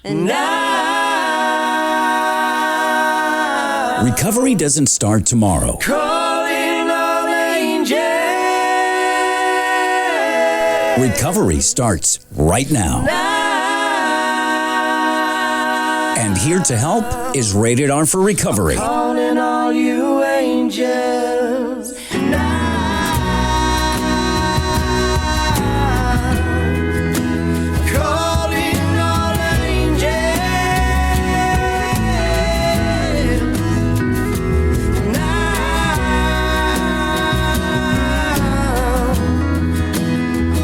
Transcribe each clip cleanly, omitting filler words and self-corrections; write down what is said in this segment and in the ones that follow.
Now, recovery doesn't start tomorrow. calling all angels. Recovery starts right now. And here to help is Rated R for Recovery. Calling all you angels. Now. Calling all angels. Now.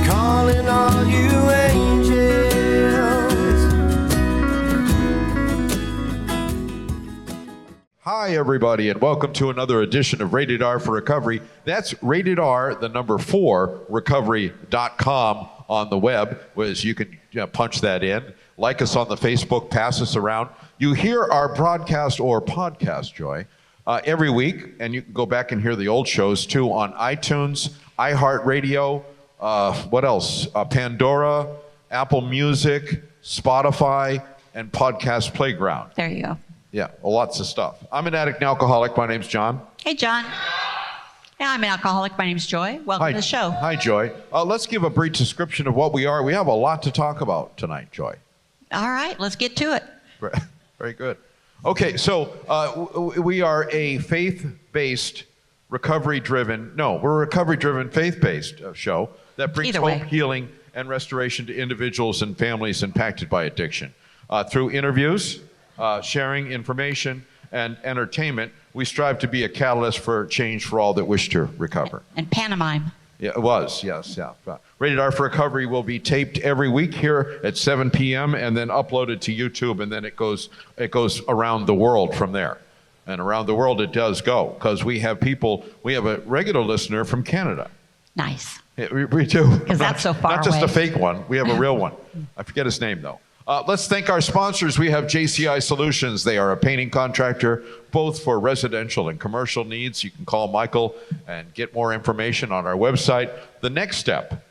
Calling all you angels. Hi, everybody, and welcome to another edition of Rated R for Recovery. That's Rated R, the number 4, recovery.com on the web, which you can punch that in. Like us on the Facebook, pass us around. You hear our broadcast or podcast, Joy, every week, and you can go back and hear the old shows, too, on iTunes, iHeartRadio, what else? Pandora, Apple Music, Spotify, and Podcast Playground. There you go. Yeah, lots of stuff. I'm an addict and alcoholic. My name's John. Hey, John. Yeah, I'm an alcoholic. My name's Joy. Welcome to the show. Hi, Joy. Let's give a brief description of what we are. We have a lot to talk about tonight, Joy. All right, let's get to it. Very good. Okay, so we are a faith-based, recovery-driven, we're a recovery-driven, faith-based show that brings hope, healing, and restoration to individuals and families impacted by addiction. Through interviews, sharing information, and entertainment, we strive to be a catalyst for change for all that wish to recover. And pantomime. Yeah, it was, yes, yeah. Rated R for Recovery will be taped every week here at 7 p.m. and then uploaded to YouTube, and then it goes around the world from there. And around the world it does go, because we have a regular listener from Canada. Nice. Yeah, we do. Because that's so far away. Not just a fake one. We have a real one. I forget his name, though. Let's thank our sponsors. We have JCI Solutions. They are a painting contractor, both for residential and commercial needs. You can call Michael and get more information on our website. The Next Step,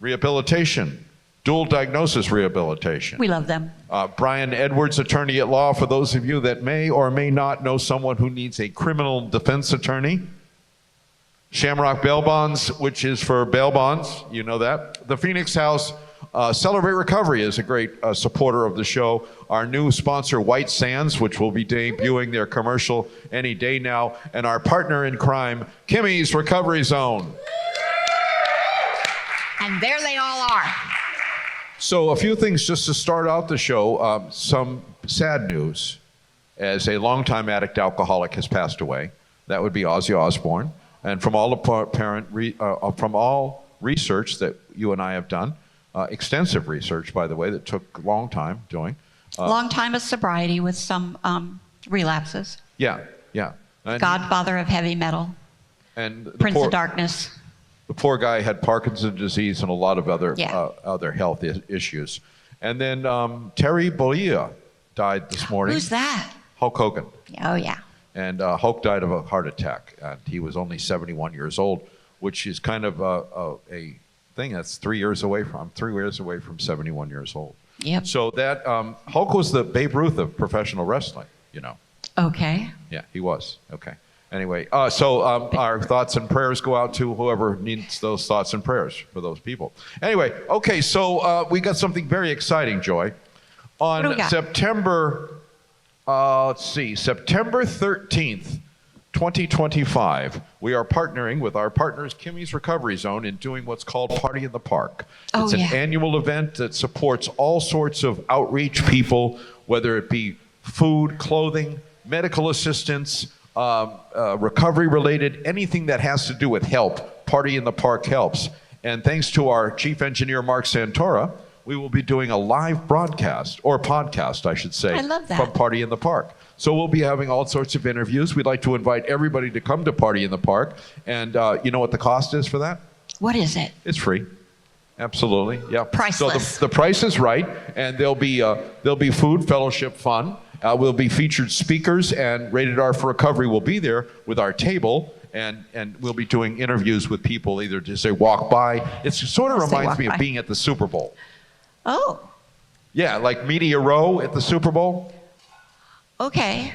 rehabilitation, dual diagnosis rehabilitation. We love them. Brian Edwards, attorney at law, for those of you that may or may not know someone who needs a criminal defense attorney. Shamrock Bail Bonds, which is for bail bonds. You know that. The Phoenix House. Celebrate Recovery is a great supporter of the show. Our new sponsor, White Sands, which will be debuting their commercial any day now. And our partner in crime, Kimmies Recovery Zone. And there they all are. So a few things just to start out the show. Some sad news, as a longtime addict alcoholic has passed away. That would be Ozzy Osbourne. And from all from all research that you and I have done, extensive research, by the way, that took a long time doing. Long time of sobriety with some relapses. Yeah. And Godfather of heavy metal. And Prince of Darkness. The poor guy had Parkinson's disease and a lot of other other health issues. And then Terry Bollea died this morning. Who's that? Hulk Hogan. Oh, yeah. And Hulk died of a heart attack. And he was only 71 years old, which is kind of a thing that's 3 years away from 71 years old. Yep. So that Hulk was the Babe Ruth of professional wrestling, you know. Okay. Yeah, he was. Okay. Anyway, so our thoughts and prayers go out to whoever needs those thoughts and prayers for those people. Anyway, okay, so we got something very exciting, Joy. On September 13th, 2025, we are partnering with our partners, Kimmies Recovery Zone, in doing what's called Party in the Park. It's an annual event that supports all sorts of outreach people, whether it be food, clothing, medical assistance, recovery-related, anything that has to do with help. Party in the Park helps. And thanks to our chief engineer, Mark Santora, we will be doing a live broadcast, or podcast, I should say, from Party in the Park. So we'll be having all sorts of interviews. We'd like to invite everybody to come to Party in the Park. And you know what the cost is for that? What is it? It's free. Absolutely, yeah. Priceless. So the price is right, and there'll be food, fellowship, fun. We'll be featured speakers, and Rated R for Recovery will be there with our table, and we'll be doing interviews with people, either to say walk by. It sort of reminds me of being at the Super Bowl. Oh. Yeah, like Media Row at the Super Bowl. Okay.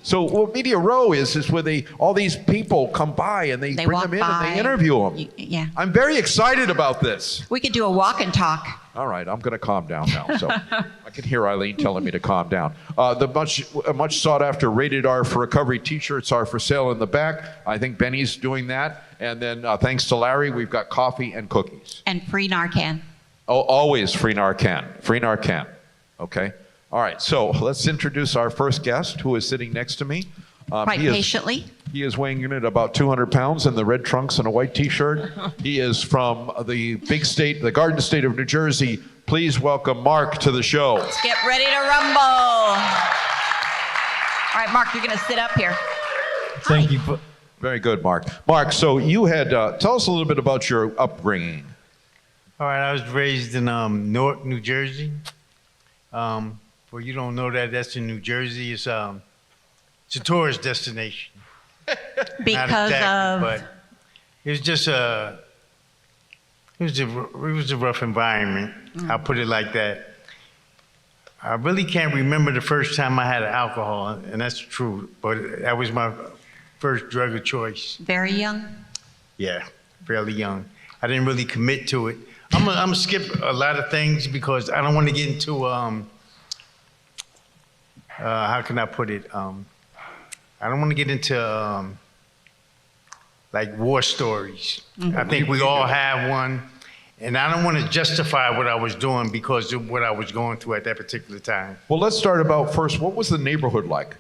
So what Media Row is where all these people come by and they bring walk them in by. and they interview them. Yeah. I'm very excited about this. We could do a walk and talk. All right, I'm going to calm down now. So I can hear Eileen telling me to calm down. The much sought after Rated R for Recovery T-shirts are for sale in the back. I think Benny's doing that. And then thanks to Larry, we've got coffee and cookies. And free Narcan. Oh, always free Narcan. Free Narcan. Okay. All right. So let's introduce our first guest, who is sitting next to me. Quite patiently. He is weighing in at about 200 pounds in the red trunks and a white T-shirt. He is from the big state, the Garden State of New Jersey. Please welcome Mark to the show. Let's get ready to rumble. All right, Mark, you're going to sit up here. Thank you. Very good, Mark. Mark, so you had, tell us a little bit about your upbringing. All right, I was raised in Newark, New Jersey. For you don't know that, that's in New Jersey. It's a tourist destination. Because Not exactly, of... but it was just it was a rough environment. I'll put it like that. I really can't remember the first time I had alcohol, and that's true, but that was my first drug of choice. Very young? Yeah, fairly young. I didn't really commit to it. I'm gonna skip a lot of things because I don't want to get into how can I put it? I don't want to get into like war stories. I think we all have one, and I don't want to justify what I was doing because of what I was going through at that particular time. Well, let's start about first. What was the neighborhood like?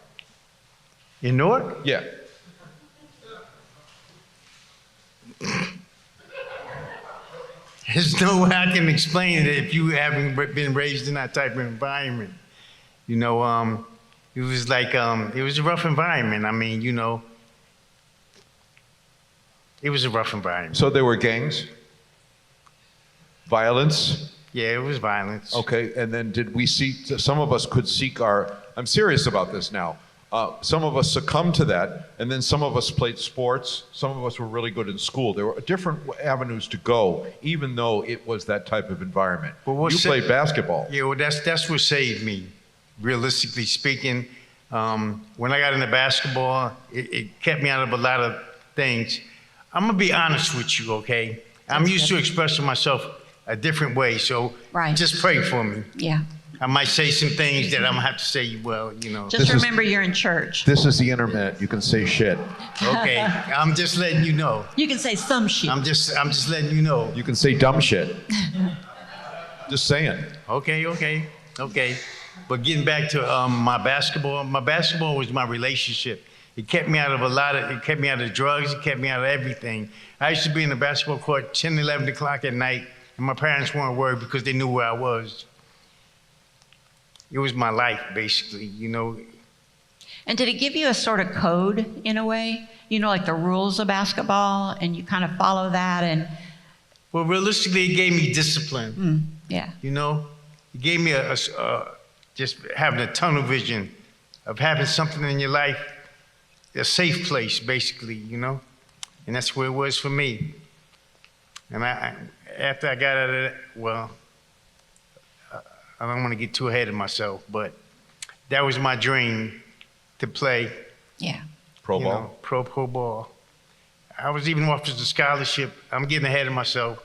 In Newark? Yeah. There's no way I can explain it if you haven't been raised in that type of environment. You know, it was like, it was a rough environment. I mean, you know, it was a rough environment. So there were gangs? Violence? Yeah, it was violence. Okay, and then did we see, some of us could seek our, I'm serious about this now. Some of us succumbed to that, and then some of us played sports. Some of us were really good in school. There were different avenues to go, even though it was that type of environment. But you played basketball. Yeah, well, that's what saved me, realistically speaking. When I got into basketball, it kept me out of a lot of things. I'm gonna be honest with you, okay? I'm used to expressing myself a different way, so Right. just pray for me. Yeah. I might say some things that I'm gonna have to say, well, you know. Just remember you're in church. This is the internet. You can say shit. Okay, I'm just letting you know. You can say some shit. I'm just letting you know. You can say dumb shit. Just saying. Okay. But getting back to my basketball was my relationship. It kept me out of it kept me out of drugs, it kept me out of everything. I used to be in the basketball court 10, 11 o'clock at night, and my parents weren't worried because they knew where I was. It was my life, basically, you know. And did it give you a sort of code in a way? You know, like the rules of basketball, and you kind of follow that and... Well, realistically, it gave me discipline. Yeah. You know, it gave me just having a tunnel vision of having something in your life, a safe place, basically, you know? And that's where it was for me. And after I got out of that, well, I don't want to get too ahead of myself, but that was my dream, to play. Yeah. Pro you ball? know, pro ball. I was even offered a scholarship. I'm getting ahead of myself,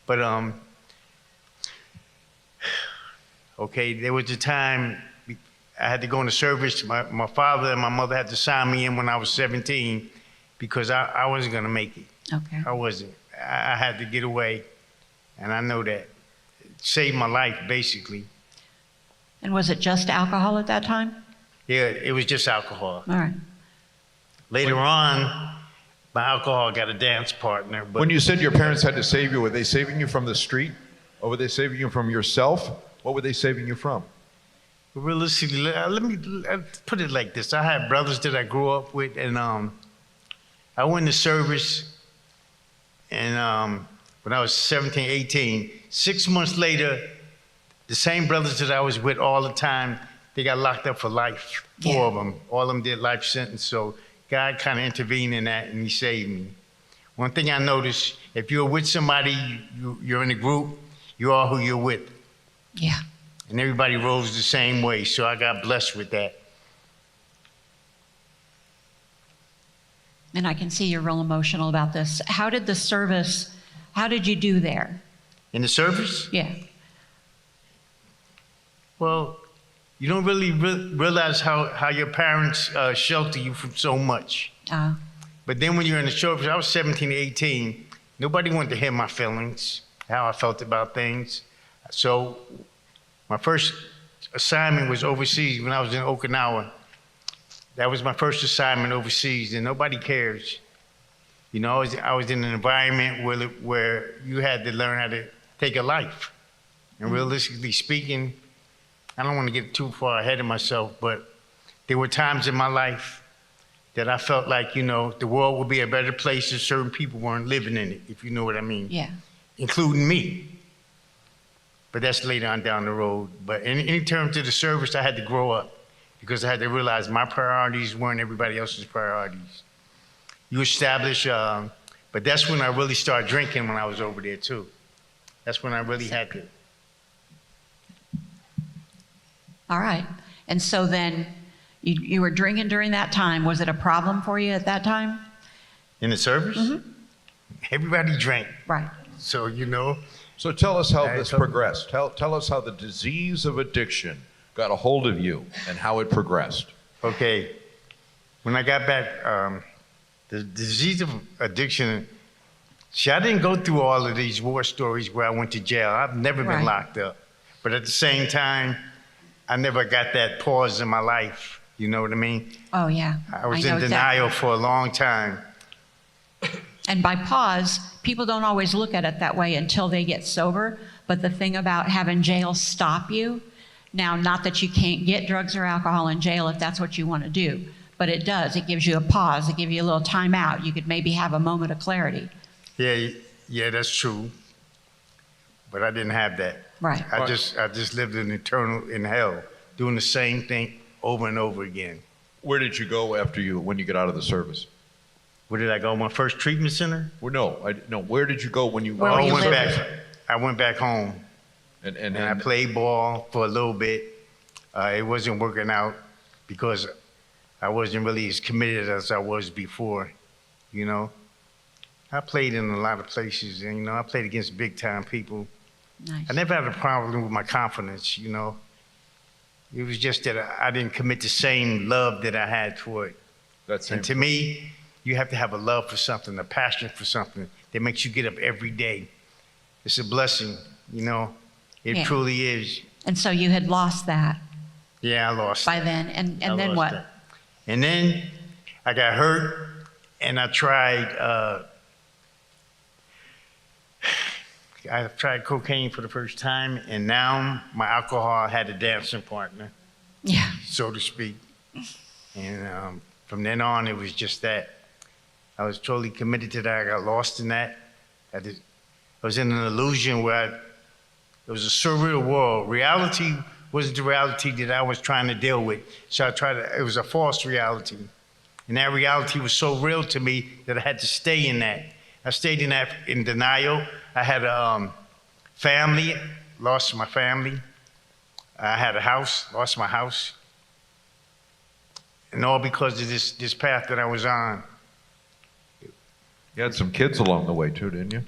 but okay, there was a time I had to go into service. My father and my mother had to sign me in when I was 17 because I wasn't gonna make it. Okay. I wasn't. I had to get away, and I know that. It saved my life, basically. And was it just alcohol at that time? Yeah, it was just alcohol. All right. Later on, my alcohol got a dance partner. But When you said your parents had to save you, were they saving you from the street? Or were they saving you from yourself? What were they saving you from? realistically, let me put it like this. I had brothers that I grew up with, and I went to service, and when I was 17, 18, 6 months later, the same brothers that I was with all the time, they got locked up for life. Four of them. All of them did life sentence. So God kind of intervened in that, and he saved me. One thing I noticed, if you're with somebody, you're in a group, you are who you're with. Yeah. and everybody rose the same way. So I got blessed with that. And I can see you're real emotional about this. How did you do there? In the service, Yeah. well, you don't really realize how your parents shelter you from so much. But then when you're in the service, I was 17, 18. Nobody wanted to hear my feelings, how I felt about things. So my first assignment was overseas when I was in Okinawa. That was my first assignment overseas, and nobody cares. You know, I was in an environment where you had to learn how to take a life. And realistically speaking, I don't want to get too far ahead of myself, but there were times in my life that I felt like, you know, the world would be a better place if certain people weren't living in it, if you know what I mean. Yeah. Including me. But that's later on down the road. But in terms of the service, I had to grow up because I had to realize my priorities weren't everybody else's priorities. You establish, but that's when I really started drinking when I was over there too. That's when I really had to. All right. And so then you were drinking during that time. Was it a problem for you at that time? In the service? Everybody drank. Right. So, you know. So tell us how I this told- progressed. Tell us how the disease of addiction got a hold of you and how it progressed. Okay. When I got back, the disease of addiction, see, I didn't go through all of these war stories where I went to jail. I've never been Right. locked up. But at the same time, I never got that pause in my life. You know what I mean? Oh, yeah. I was know in denial for a long time. And by pause, people don't always look at it that way until they get sober. But the thing about having jail stop you, now, not that you can't get drugs or alcohol in jail if that's what you want to do, but it does. It gives you a pause. It gives you a little time out. You could maybe have a moment of clarity. Yeah, that's true. But I didn't have that. Right. I just lived in hell, doing the same thing over and over again. Where did you go when you get out of the service? Where did I go? My first treatment center? Well, no. Where did you go when you? Where were you living? I went back home. And I played ball for a little bit. It wasn't working out because I wasn't really as committed as I was before, you know. I played in a lot of places, and, you know, I played against big-time people. Nice. I never had a problem with my confidence, you know. It was just that I didn't commit the same love that I had for it. And to me, you have to have a love for something, a passion for something that makes you get up every day. It's a blessing, you know. It Yeah. truly is. And so you had lost that Yeah, I lost by it. then. And I then lost what? that. And then I got hurt, and I tried cocaine for the first time, and now my alcohol had a dancing partner, Yeah. so to speak. And from then on, it was just that. I was totally committed to that. I got lost in that. I was in an illusion where it was a surreal world. Reality wasn't the reality that I was trying to deal with. So it was a false reality. And that reality was so real to me that I had to stay in that. I stayed in that in denial. I had a family, lost my family. I had a house, lost my house. And all because of this path that I was on. You had some kids along the way too, didn't you?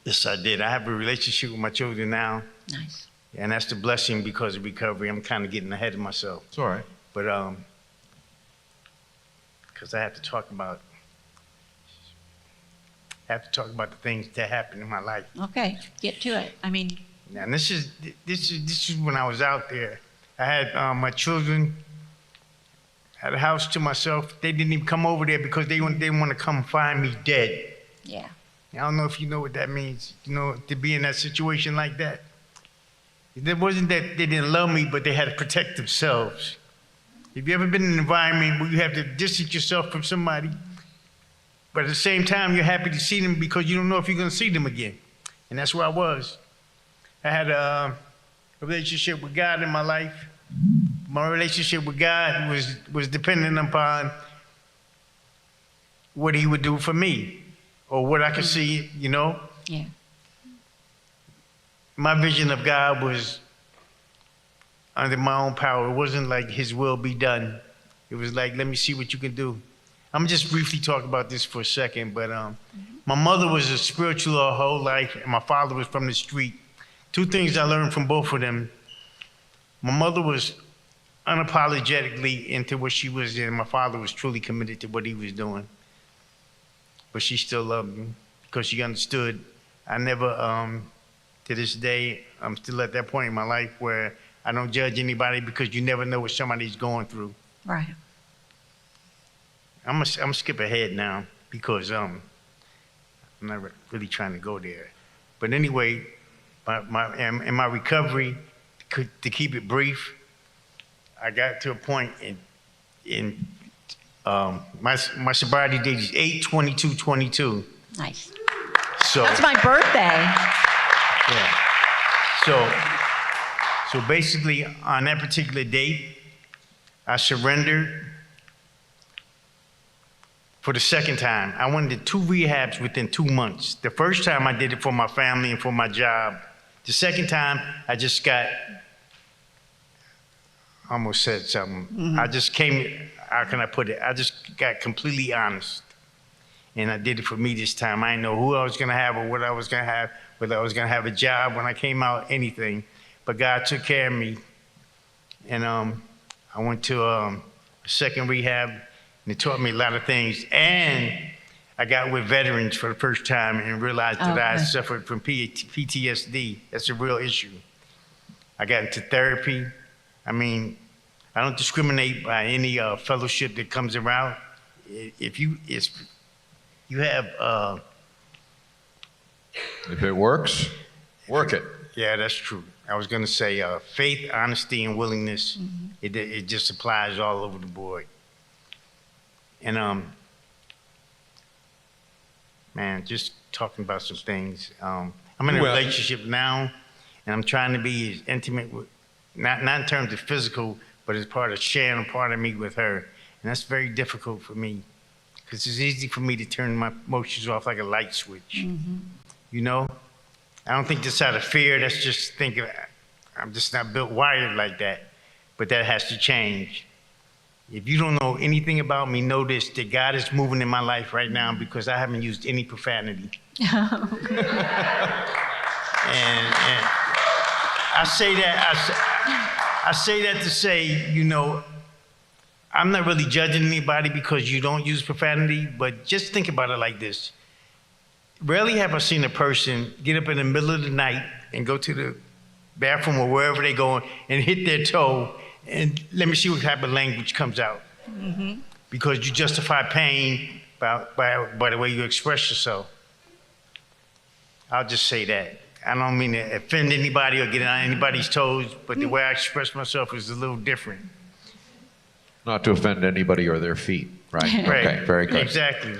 Yes, I did. I have a relationship with my children now. Nice. And that's the blessing because of recovery. I'm kind of getting ahead of myself. It's all right. But because I have to talk about the things that happened in my life. Okay, get to it. I mean, Now, this is when I was out there. I had my children, had a house to myself. They didn't even come over there because they didn't want to come find me dead. yeah. I don't know if you know what that means, you know, to be in that situation like that. It wasn't that they didn't love me, but they had to protect themselves. Have you ever been in an environment where you have to distance yourself from somebody, but at the same time, you're happy to see them because you don't know if you're going to see them again? And that's where I was. I had a relationship with God in my life. My relationship with God was dependent upon what he would do for me or what I could see, you know. Yeah. My vision of God was under my own power. It wasn't like his will be done. It was like, let me see what you can do. I'm gonna just briefly talk about this for a second, but my mother was a spiritual her whole life, and my father was from the street. Two things I learned from both of them. My mother was unapologetically into what she was in. My father was truly committed to what he was doing. But she still loved me because she understood. I never, to this day, I'm still at that point in my life where I don't judge anybody because you never know what somebody's going through. Right. I'm gonna skip ahead now because I'm not really trying to go there. But anyway, in my recovery, to keep it brief, I got to a point in my sobriety date is 8/22/22. Nice. So That's my birthday. yeah. So basically, on that particular date, I surrendered for the second time. I went to 2 rehabs within 2 months. The first time I did it for my family and for my job. The second time, I just got, I almost said something. I just came, how can I put it? I just got completely honest. And I did it for me this time. I didn't know who I was gonna have or what I was gonna have, whether I was gonna have a job when I came out, anything. But God took care of me. And I went to a second rehab, and it taught me a lot of things. And I got with veterans for the first time and realized that I suffered from PTSD. That's a real issue. I got into therapy. I mean, I don't discriminate by any fellowship that comes around. If you have, If it works, work it. yeah, that's true. I was gonna say faith, honesty, and willingness. It just applies all over the board. And man, just talking about some things. I'm in a Well- relationship now, and I'm trying to be as intimate with, not in terms of physical, but as part of sharing a part of me with her. And that's very difficult for me, because it's easy for me to turn my emotions off like a light switch. You know? I don't think that's out of fear, that's just thinking, I'm just not built wired like that. But that has to change. If you don't know anything about me, know this, that God is moving in my life right now because I haven't used any profanity. And I say that to say, you know, I'm not really judging anybody because you don't use profanity, but just think about it like this. Rarely have I seen a person get up in the middle of the night and go to the bathroom or wherever they're going and hit their toe and let me see what type of language comes out. Because you justify pain by the way you express yourself. I'll just say that. I don't mean to offend anybody or get on anybody's toes, but the way I express myself is a little different. Not to offend anybody or their feet, right? Right. Okay, very good. Exactly.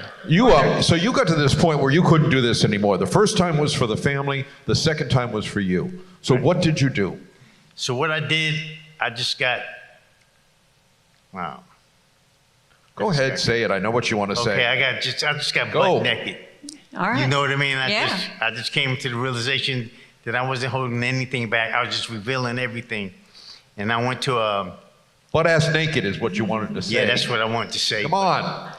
So you got to this point where you couldn't do this anymore. The first time was for the family. The second time was for you. So what did you do? So what I did, I just got, wow. Go ahead, say it. I know what you want to say. Okay, I just got Go. butt naked. All right. You know what I mean? Yeah. I just came to the realization that I wasn't holding anything back. I was just revealing everything. And I went to Butt ass naked is what you wanted to say. yeah, that's what I wanted to say. Come on.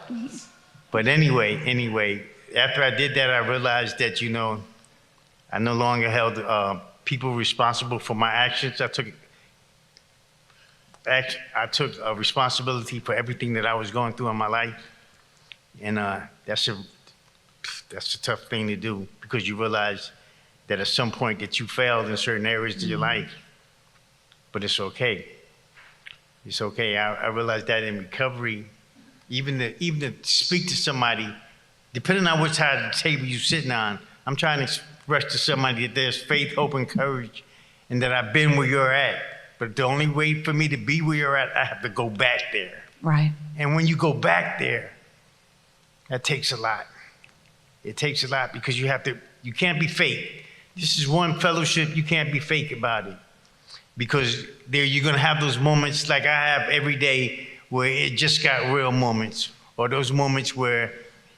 But anyway, after I did that, I realized that, you know, I no longer held people responsible for my actions. I took responsibility for everything that I was going through in my life. And that's a tough thing to do because you realize that at some point that you failed in certain areas of your life. But it's okay. It's okay. I realized that in recovery, even to speak to somebody, depending on which side of the table you're sitting on, I'm trying to express to somebody that there's faith, hope, and courage, and that I've been where you're at. But the only way for me to be where you're at, I have to go back there. Right. And when you go back there, that takes a lot. It takes a lot because you can't be fake. This is one fellowship, you can't be fake about it. Because there you're gonna have those moments like I have every day where it just got real moments, or those moments where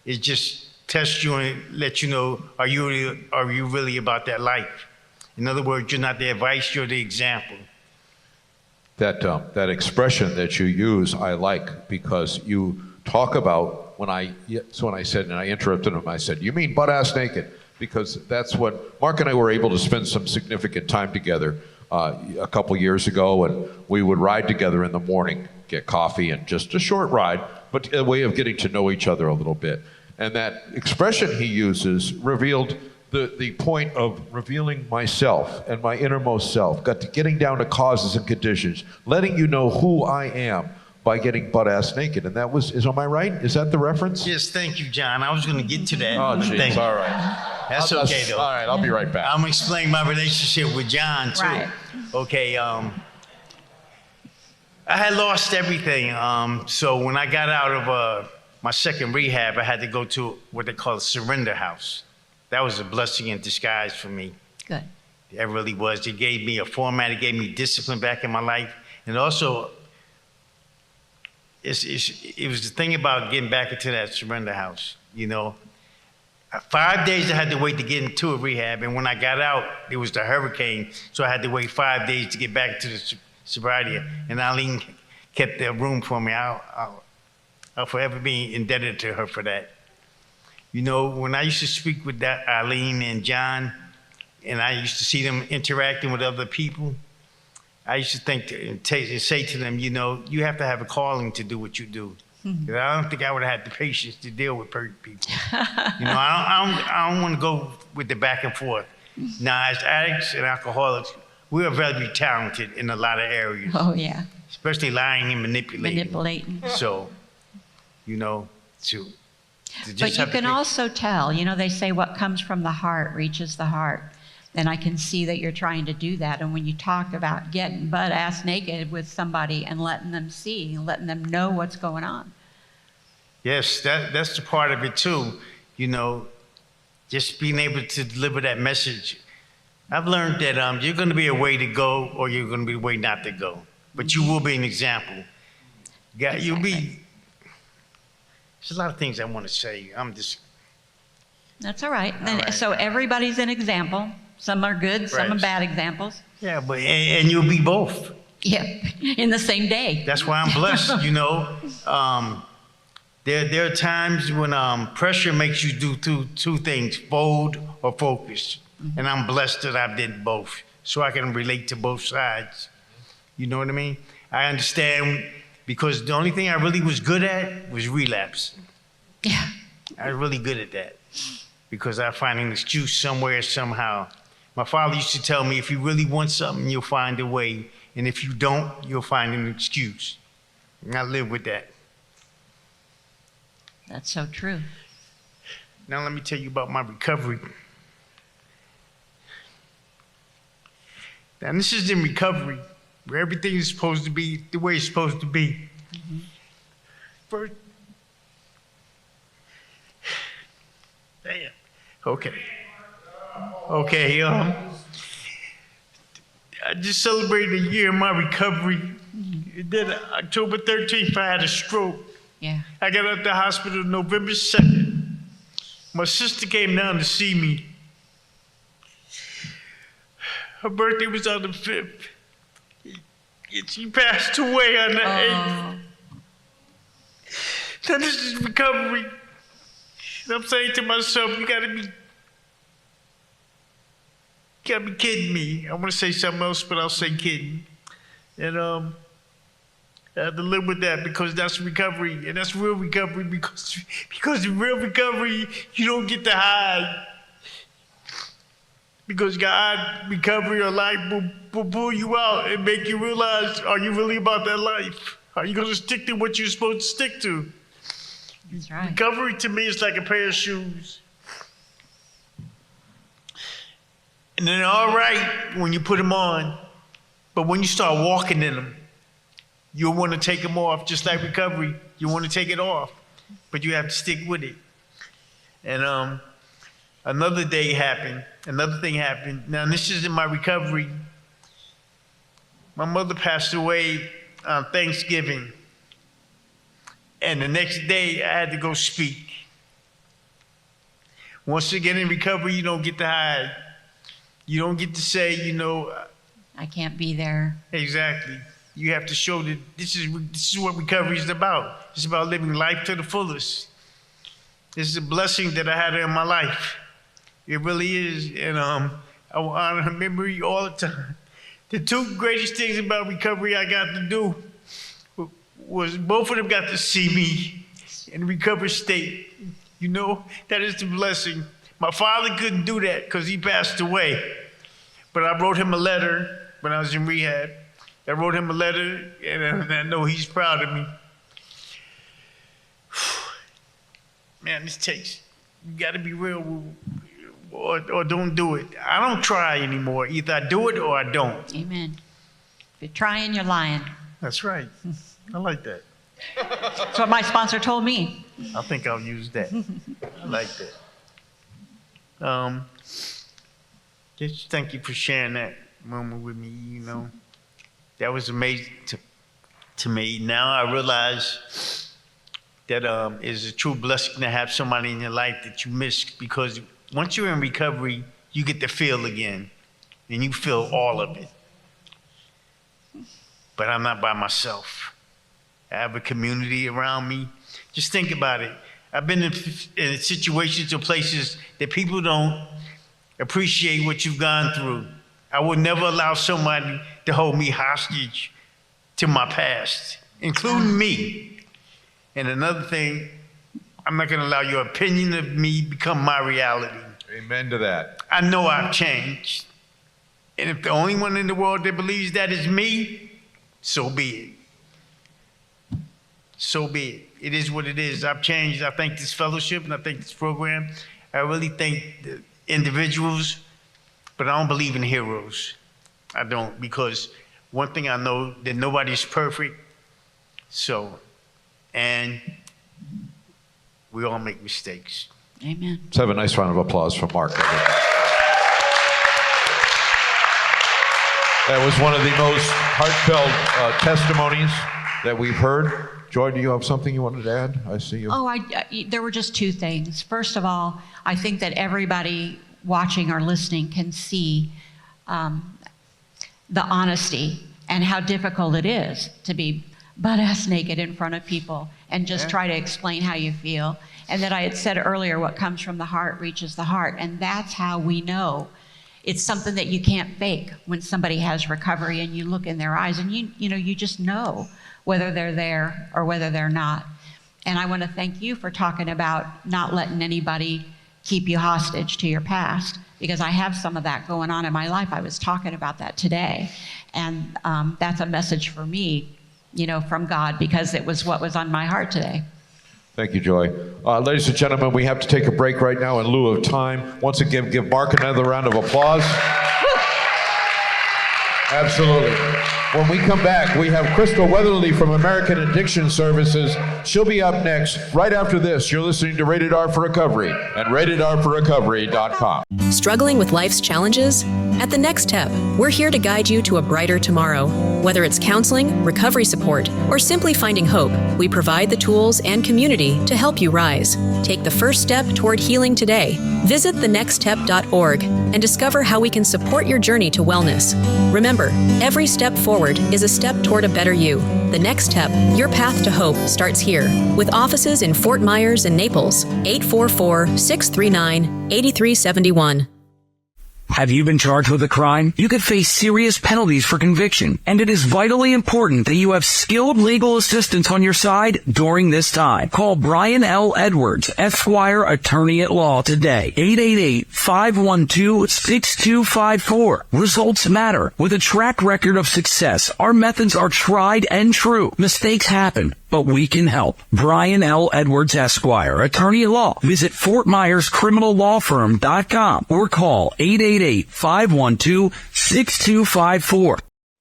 it just tests you and lets you know, are you really about that life? In other words, you're not the advice, you're the example. that expression that you use, I like, because you talk about when I said, and I interrupted him, I said, "You mean butt-ass naked?" Because that's what Mark and I were able to spend some significant time together a couple years ago, and we would ride together in the morning, get coffee, and just a short ride, but a way of getting to know each other a little bit. And that expression he uses revealed the point of revealing myself and my innermost self, getting down to causes and conditions, letting you know who I am by getting butt-ass naked. And that was, am I right? Is that the reference? Yes, thank you, John. I was going to get to that. Oh, Thank jeez, you. all right. That's okay, though. All right, I'll be right back. I'm going to explain my relationship with John, too. Right. Okay, I had lost everything. So when I got out of my second rehab, I had to go to what they call a surrender house. That was a blessing in disguise for me. Good. It really was. It gave me a format. It gave me discipline back in my life. And also, it was the thing about getting back into that surrender house. 5 days I had to wait to get into a rehab. And when I got out, it was the hurricane. So I had to wait 5 days to get back into the sobriety. And Eileen kept the room for me. I'll forever be indebted to her for that. When I used to speak with Eileen and John, and I used to see them interacting with other people, I used to think and say to them, you have to have a calling to do what you do. 'Cause I don't think I would have had the patience to deal with people. I don't want to go with the back and forth. Now, as addicts and alcoholics, we are very talented in a lot of areas, Oh, yeah. especially lying and manipulating. Manipulating. So, to But just you have can to also tell, they say what comes from the heart reaches the heart. And I can see that you're trying to do that. And when you talk about getting butt-ass naked with somebody and letting them see, letting them know what's going on. Yes, that's the part of it too. Just being able to deliver that message. I've learned that you're going to be a way to go, or you're going to be a way not to go. But you will be an example. Yeah, Exactly. you'll be. There's a lot of things I want to say. That's all right. And right. so everybody's an example. Some are good, some are Right. bad examples. Yeah, but and you'll be both. Yeah, in the same day. That's why I'm blessed. There are times when pressure makes you do two things: fold or focus. And I'm blessed that I did both, so I can relate to both sides. You know what I mean? I understand, because the only thing I really was good at was relapse. Yeah. I was really good at that, because I find an excuse somewhere, somehow. My father used to tell me, if you really want something, you'll find a way. And if you don't, you'll find an excuse. And I live with that. That's so true. Now let me tell you about my recovery. Now this is in recovery, where everything is supposed to be the way it's supposed to be. First, damn. Okay. I just celebrated a year of my recovery. And then October 13th, I had a stroke. Yeah. I got out the hospital November 2nd. My sister came down to see me. Her birthday was on the 5th. And she passed away on the 8th. Now this is recovery. And I'm saying to myself, you gotta be kidding me. I want to say something else, but I'll say kidding. And I have to live with that, because that's recovery, and that's real recovery, because in real recovery, you don't get to hide. Because God, recovery or life will pull you out and make you realize, are you really about that life? Are you going to stick to what you're supposed to stick to? That's right. Recovery to me is like a pair of shoes. And they're all right when you put them on, but when you start walking in them, you'll want to take them off, just like recovery. You want to take it off, but you have to stick with it. And another thing happened. Now, this is in my recovery. My mother passed away on Thanksgiving, and the next day I had to go speak. Once again, in recovery, you don't get to hide. You don't get to say, I can't be there. exactly. You have to show that this is what recovery is about. It's about living life to the fullest. This is a blessing that I had in my life. It really is, and I will honor her memory all the time. The two greatest things about recovery I got to do was both of them got to see me in recovered state. You know, that is the blessing. My father couldn't do that because he passed away. But I wrote him a letter when I was in rehab. I wrote him a letter, and I know he's proud of me. Man, this takes, you got to be real or don't do it. I don't try anymore. Either I do it or I don't. Amen. If you're trying, you're lying. That's right. I like that. That's what my sponsor told me. I think I'll use that. I like that. Just thank you for sharing that moment with me, you know. That was amazing to me. Now I realize that it's a true blessing to have somebody in your life that you miss, because once you're in recovery, you get to feel again, and you feel all of it. But I'm not by myself. I have a community around me. Just think about it. I've been in situations or places that people don't appreciate what you've gone through. I would never allow somebody to hold me hostage to my past, including me. And another thing, I'm not going to allow your opinion of me become my reality. Amen to that. I know I've changed. And if the only one in the world that believes that is me, so be it. So be it. It is what it is. I've changed. I thank this fellowship and I thank this program. I really thank the individuals, but I don't believe in heroes. I don't, because one thing I know, that nobody's perfect. So, and we all make mistakes. Amen. Let's have a nice round of applause for Mark. That was one of the most heartfelt testimonies that we've heard. Joy, do you have something you wanted to add? I see you. Oh, there were just two things. First of all, I think that everybody watching or listening can see the honesty and how difficult it is to be butt-ass naked in front of people and just try to explain how you feel. And that I had said earlier, what comes from the heart reaches the heart. And that's how we know. It's something that you can't fake when somebody has recovery and you look in their eyes and you just know whether they're there or whether they're not. And I want to thank you for talking about not letting anybody keep you hostage to your past, because I have some of that going on in my life. I was talking about that today. And that's a message for me, from God, because it was what was on my heart today. Thank you, Joy. Ladies and gentlemen, we have to take a break right now in lieu of time. Once again, give Mark another round of applause. Absolutely. When we come back, we have Crystal Weatherly from American Addiction Services. She'll be up next. Right after this, you're listening to Rated R for Recovery and RatedR4Recovery.com. Struggling with life's challenges? At The Next Step, we're here to guide you to a brighter tomorrow. Whether it's counseling, recovery support, or simply finding hope, we provide the tools and community to help you rise. Take the first step toward healing today. Visit thenextstep.org and discover how we can support your journey to wellness. Remember, every step forward is a step toward a better you. The Next Step, your path to hope, starts here. With offices in Fort Myers and Naples, 844-639-8371. Have you been charged with a crime? You could face serious penalties for conviction, and it is vitally important that you have skilled legal assistance on your side during this time. Call Brian L. Edwards, Esquire, Attorney at Law today. 888-512-6254. Results matter. With a track record of success, our methods are tried and true. Mistakes happen, but we can help. Brian L. Edwards, Esquire, Attorney at Law. Visit FortMyersCriminalLawFirm.com or call 888-512-6254.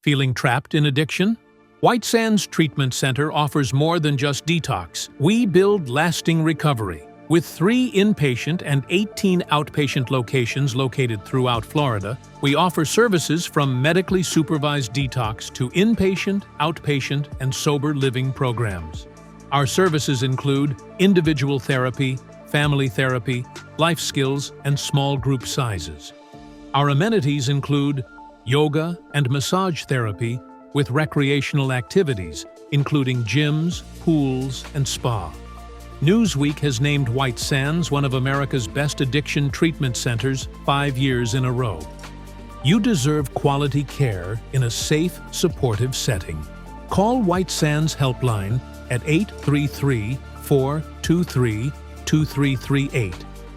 Feeling trapped in addiction? White Sands Treatment Center offers more than just detox. We build lasting recovery. With 3 inpatient and 18 outpatient locations located throughout Florida, we offer services from medically supervised detox to inpatient, outpatient, and sober living programs. Our services include individual therapy, family therapy, life skills, and small group sizes. Our amenities include yoga and massage therapy, with recreational activities, including gyms, pools, and spa. Newsweek has named White Sands one of America's best addiction treatment centers 5 years in a row. You deserve quality care in a safe, supportive setting. Call White Sands Helpline at 833-423-2338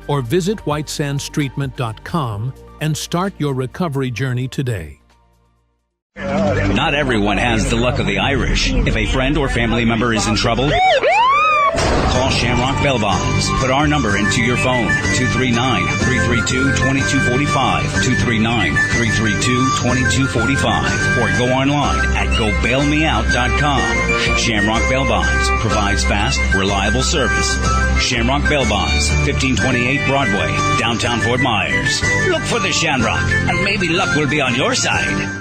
or visit whitesandstreatment.com and start your recovery journey today. Not everyone has the luck of the Irish. If a friend or family member is in trouble, call Shamrock Bell Bonds. Put our number into your phone, 239-332-2245, 239-332-2245, or go online at gobailmeout.com. Shamrock Bell Bonds provides fast, reliable service. Shamrock Bell Bonds, 1528 Broadway, downtown Fort Myers. Look for the Shamrock, and maybe luck will be on your side.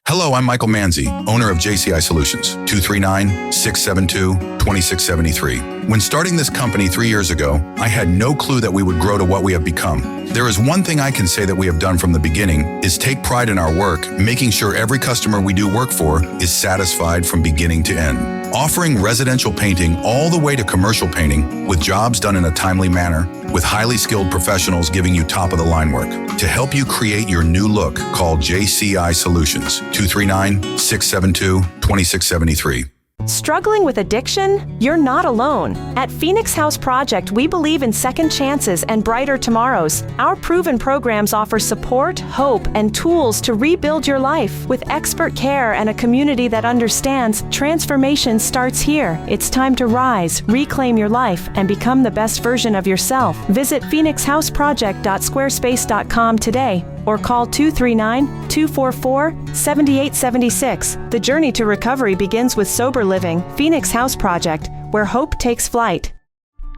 Hello, I'm Michael Manzi, owner of JCI Solutions, 239-672-2673. When starting this company 3 years ago, I had no clue that we would grow to what we have become. There is one thing I can say that we have done from the beginning is take pride in our work, making sure every customer we do work for is satisfied from beginning to end. Offering residential painting all the way to commercial painting with jobs done in a timely manner, with highly skilled professionals giving you top-of-the-line work. To help you create your new look, call JCI Solutions, 239-672-2673. Struggling with addiction? You're not alone. At Phoenix House Project, we believe in second chances and brighter tomorrows. Our proven programs offer support, hope, and tools to rebuild your life. With expert care and a community that understands, transformation starts here. It's time to rise, reclaim your life, and become the best version of yourself. Visit phoenixhouseproject.squarespace.com today or call 239-244-7876. The journey to recovery begins with sober living. Phoenix House Project, where hope takes flight.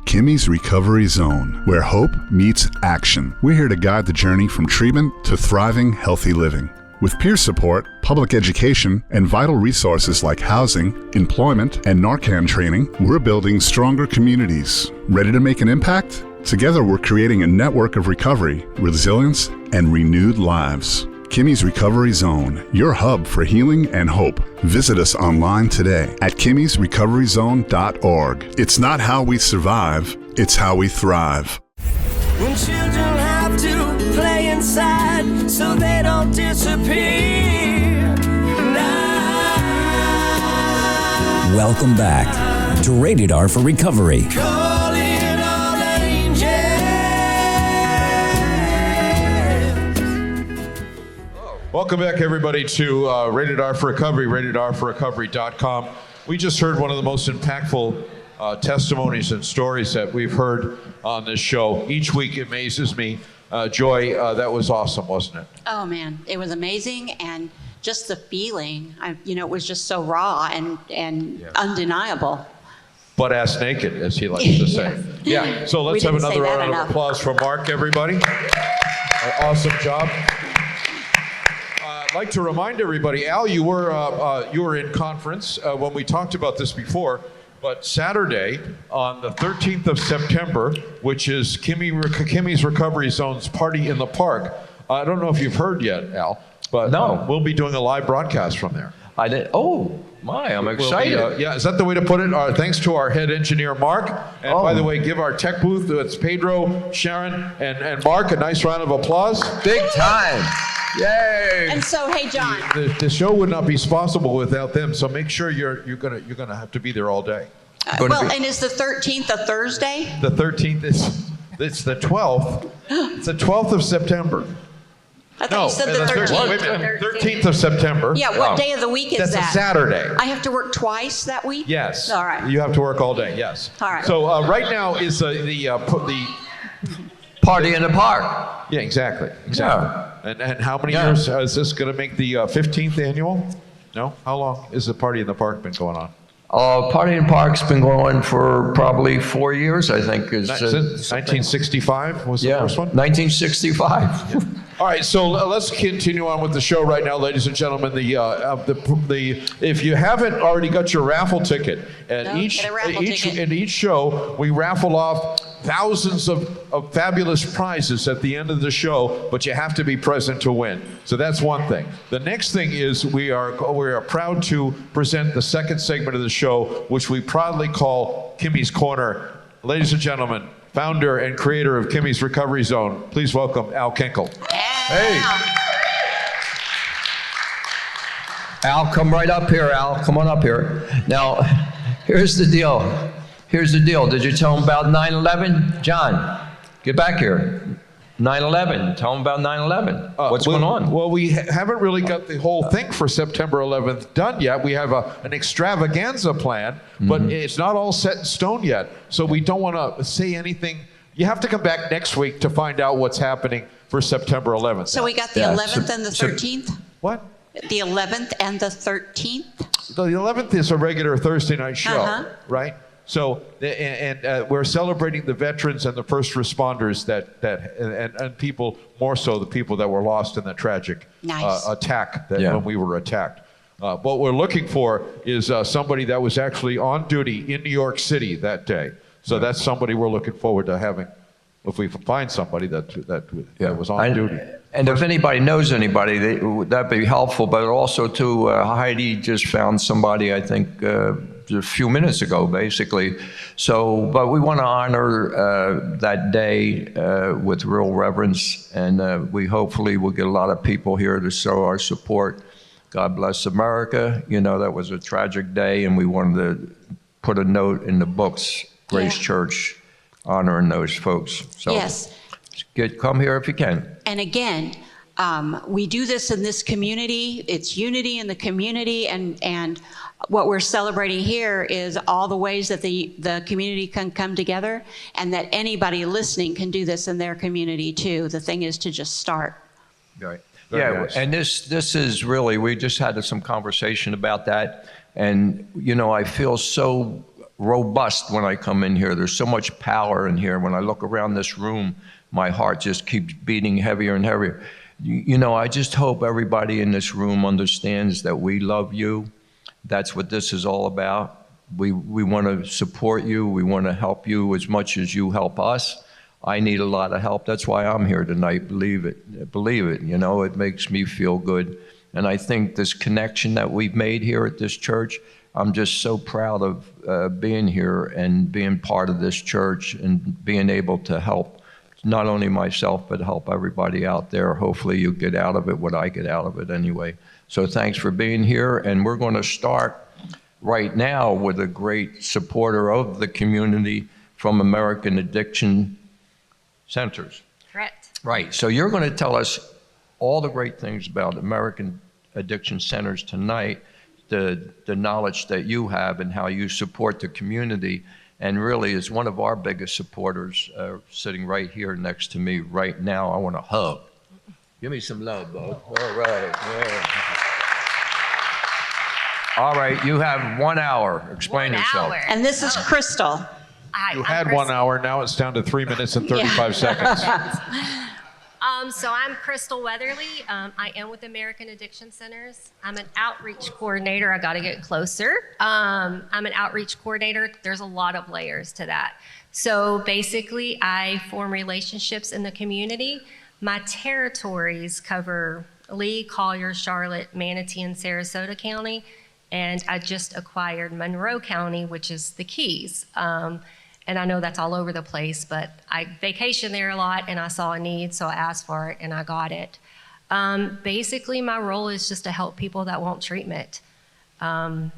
Kimmies Recovery Zone, where hope meets action. We're here to guide the journey from treatment to thriving, healthy living. With peer support, public education, and vital resources like housing, employment, and Narcan training, we're building stronger communities. Ready to make an impact? Together, we're creating a network of recovery, resilience, and renewed lives. Kimmies Recovery Zone, your hub for healing and hope. Visit us online today at kimmiesrecoveryzone.org. It's not how we survive, it's how we thrive. When children have to play inside so they don't disappear. Welcome back to Rated R for Recovery. Welcome back, everybody, to Rated R for Recovery, ratedrforrecovery.com. We just heard one of the most impactful testimonies and stories that we've heard on this show. Each week it amazes me. Joy, that was awesome, wasn't it? Oh, man, it was amazing. And just the feeling, it was just so raw and undeniable. Butt-ass naked, as he likes to say. Yeah, so let's have another round of applause for Mark, everybody. Awesome job. I'd like to remind everybody, Al, you were in conference when we talked about this before, but Saturday on the 13th of September, which is Kimmy's Recovery Zone's Party in the Park. I don't know if you've heard yet, Al, but we'll be doing a live broadcast from there. I did. Oh my, I'm excited. Is that the way to put it? Thanks to our head engineer, Mark. And by the way, give our tech booth, it's Pedro, Sharon, and Mark, a nice round of applause. Big time. Yay! And so, hey, John. The show would not be possible without them. So make sure you're gonna have to be there all day. And is the 13th a Thursday? The 13th it's the 12th. It's the 12th of September. I thought you said the 13th. Wait a minute. 13th of September. Yeah, what day of the week is that? That's a Saturday. I have to work twice that week? Yes. All right. You have to work all day, yes. All right. So right now is the Party in the Park. Yeah, exactly. Yeah. And how many years is this going to make the 15th annual? No? How long has the Party in the Park been going on? Party in the Park's been going for probably 4 years, I think. Since 1965 was the first one? 1965. Yeah. All right, so let's continue on with the show right now, ladies and gentlemen. If you haven't already got your raffle ticket, at each show we raffle off thousands of fabulous prizes at the end of the show, but you have to be present to win. So that's one thing. The next thing is we are proud to present the second segment of the show, which we proudly call Kimmy's Corner. Ladies and gentlemen, founder and creator of Kimmy's Recovery Zone, please welcome Al Kinkle. Hey. Al, come right up here, Al. Come on up here. Now, here's the deal. Did you tell him about 9/11? John, get back here. 9/11. Tell him about 9/11. What's going on? Well, we haven't really got the whole thing for September 11th done yet. We have an extravaganza plan, but it's not all set in stone yet. So we don't want to say anything. You have to come back next week to find out what's happening for September 11th. So we got the 11th and the 13th? What? The 11th and the 13th? The 11th is a regular Thursday night show, right? So, and we're celebrating the veterans and the first responders and people, more so the people that were lost in the tragic attack when we were attacked. What we're looking for is somebody that was actually on duty in New York City that day. So that's somebody we're looking forward to having, if we find somebody that was on duty. And if anybody knows anybody, that'd be helpful. But also, too, Heidi just found somebody, I think, a few minutes ago, basically. So, but we want to honor that day with real reverence, and we hopefully will get a lot of people here to show our support. God bless America. You know, that was a tragic day, and we wanted to put a note in the books, Grace Church, honoring those folks. So yes. Come here if you can. And again, we do this in this community. It's unity in the community, and what we're celebrating here is all the ways that the community can come together, and that anybody listening can do this in their community too. The thing is to just start. Right. Nice. And this is really, we just had some conversation about that, and you know, I feel so robust when I come in here. There's so much power in here. When I look around this room, my heart just keeps beating heavier and heavier. You know, I just hope everybody in this room understands that we love you. That's what this is all about. We want to support you. We want to help you as much as you help us. I need a lot of help. That's why I'm here tonight. Believe it. You know, it makes me feel good. And I think this connection that we've made here at this church, I'm just so proud of being here and being part of this church and being able to help not only myself, but help everybody out there. Hopefully you get out of it what I get out of it anyway. So thanks for being here. And we're going to start right now with a great supporter of the community from American Addiction Centers. Correct. Right. So you're going to tell us all the great things about American Addiction Centers tonight, the knowledge that you have and how you support the community, and really is one of our biggest supporters sitting right here next to me right now. I want to hug. Give me some love, bud. All right. Yeah. All right, you have 1 hour. Explain yourself. And this is Crystal. You had 1 hour, now it's down to 3 minutes and 35 seconds. So I'm Crystal Weatherly. I am with American Addiction Centers. I'm an outreach coordinator. I got to get closer. I'm an outreach coordinator. There's a lot of layers to that. So basically, I form relationships in the community. My territories cover Lee, Collier, Charlotte, Manatee, and Sarasota County. And I just acquired Monroe County, which is the Keys. And I know that's all over the place, but I vacation there a lot and I saw a need, so I asked for it and I got it. Basically, my role is just to help people that want treatment. I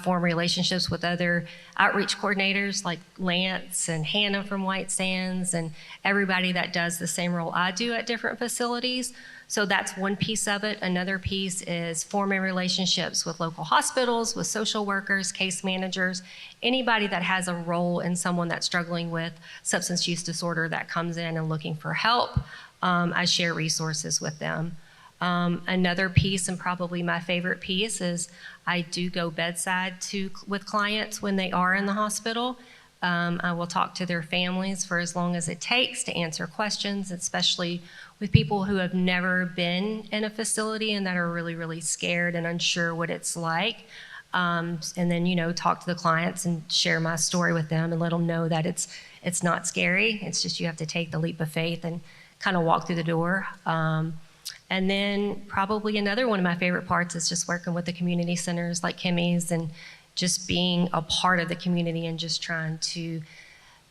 form relationships with other outreach coordinators like Lance and Hannah from White Sands and everybody that does the same role I do at different facilities. So that's one piece of it. Another piece is forming relationships with local hospitals, with social workers, case managers, anybody that has a role in someone that's struggling with substance use disorder that comes in and looking for help. I share resources with them. Another piece, and probably my favorite piece, is I do go bedside with clients when they are in the hospital. I will talk to their families for as long as it takes to answer questions, especially with people who have never been in a facility and that are really, really scared and unsure what it's like. And then, talk to the clients and share my story with them and let them know that it's not scary. It's just you have to take the leap of faith and kind of walk through the door. And then probably another one of my favorite parts is just working with the community centers like Kimmies and just being a part of the community and just trying to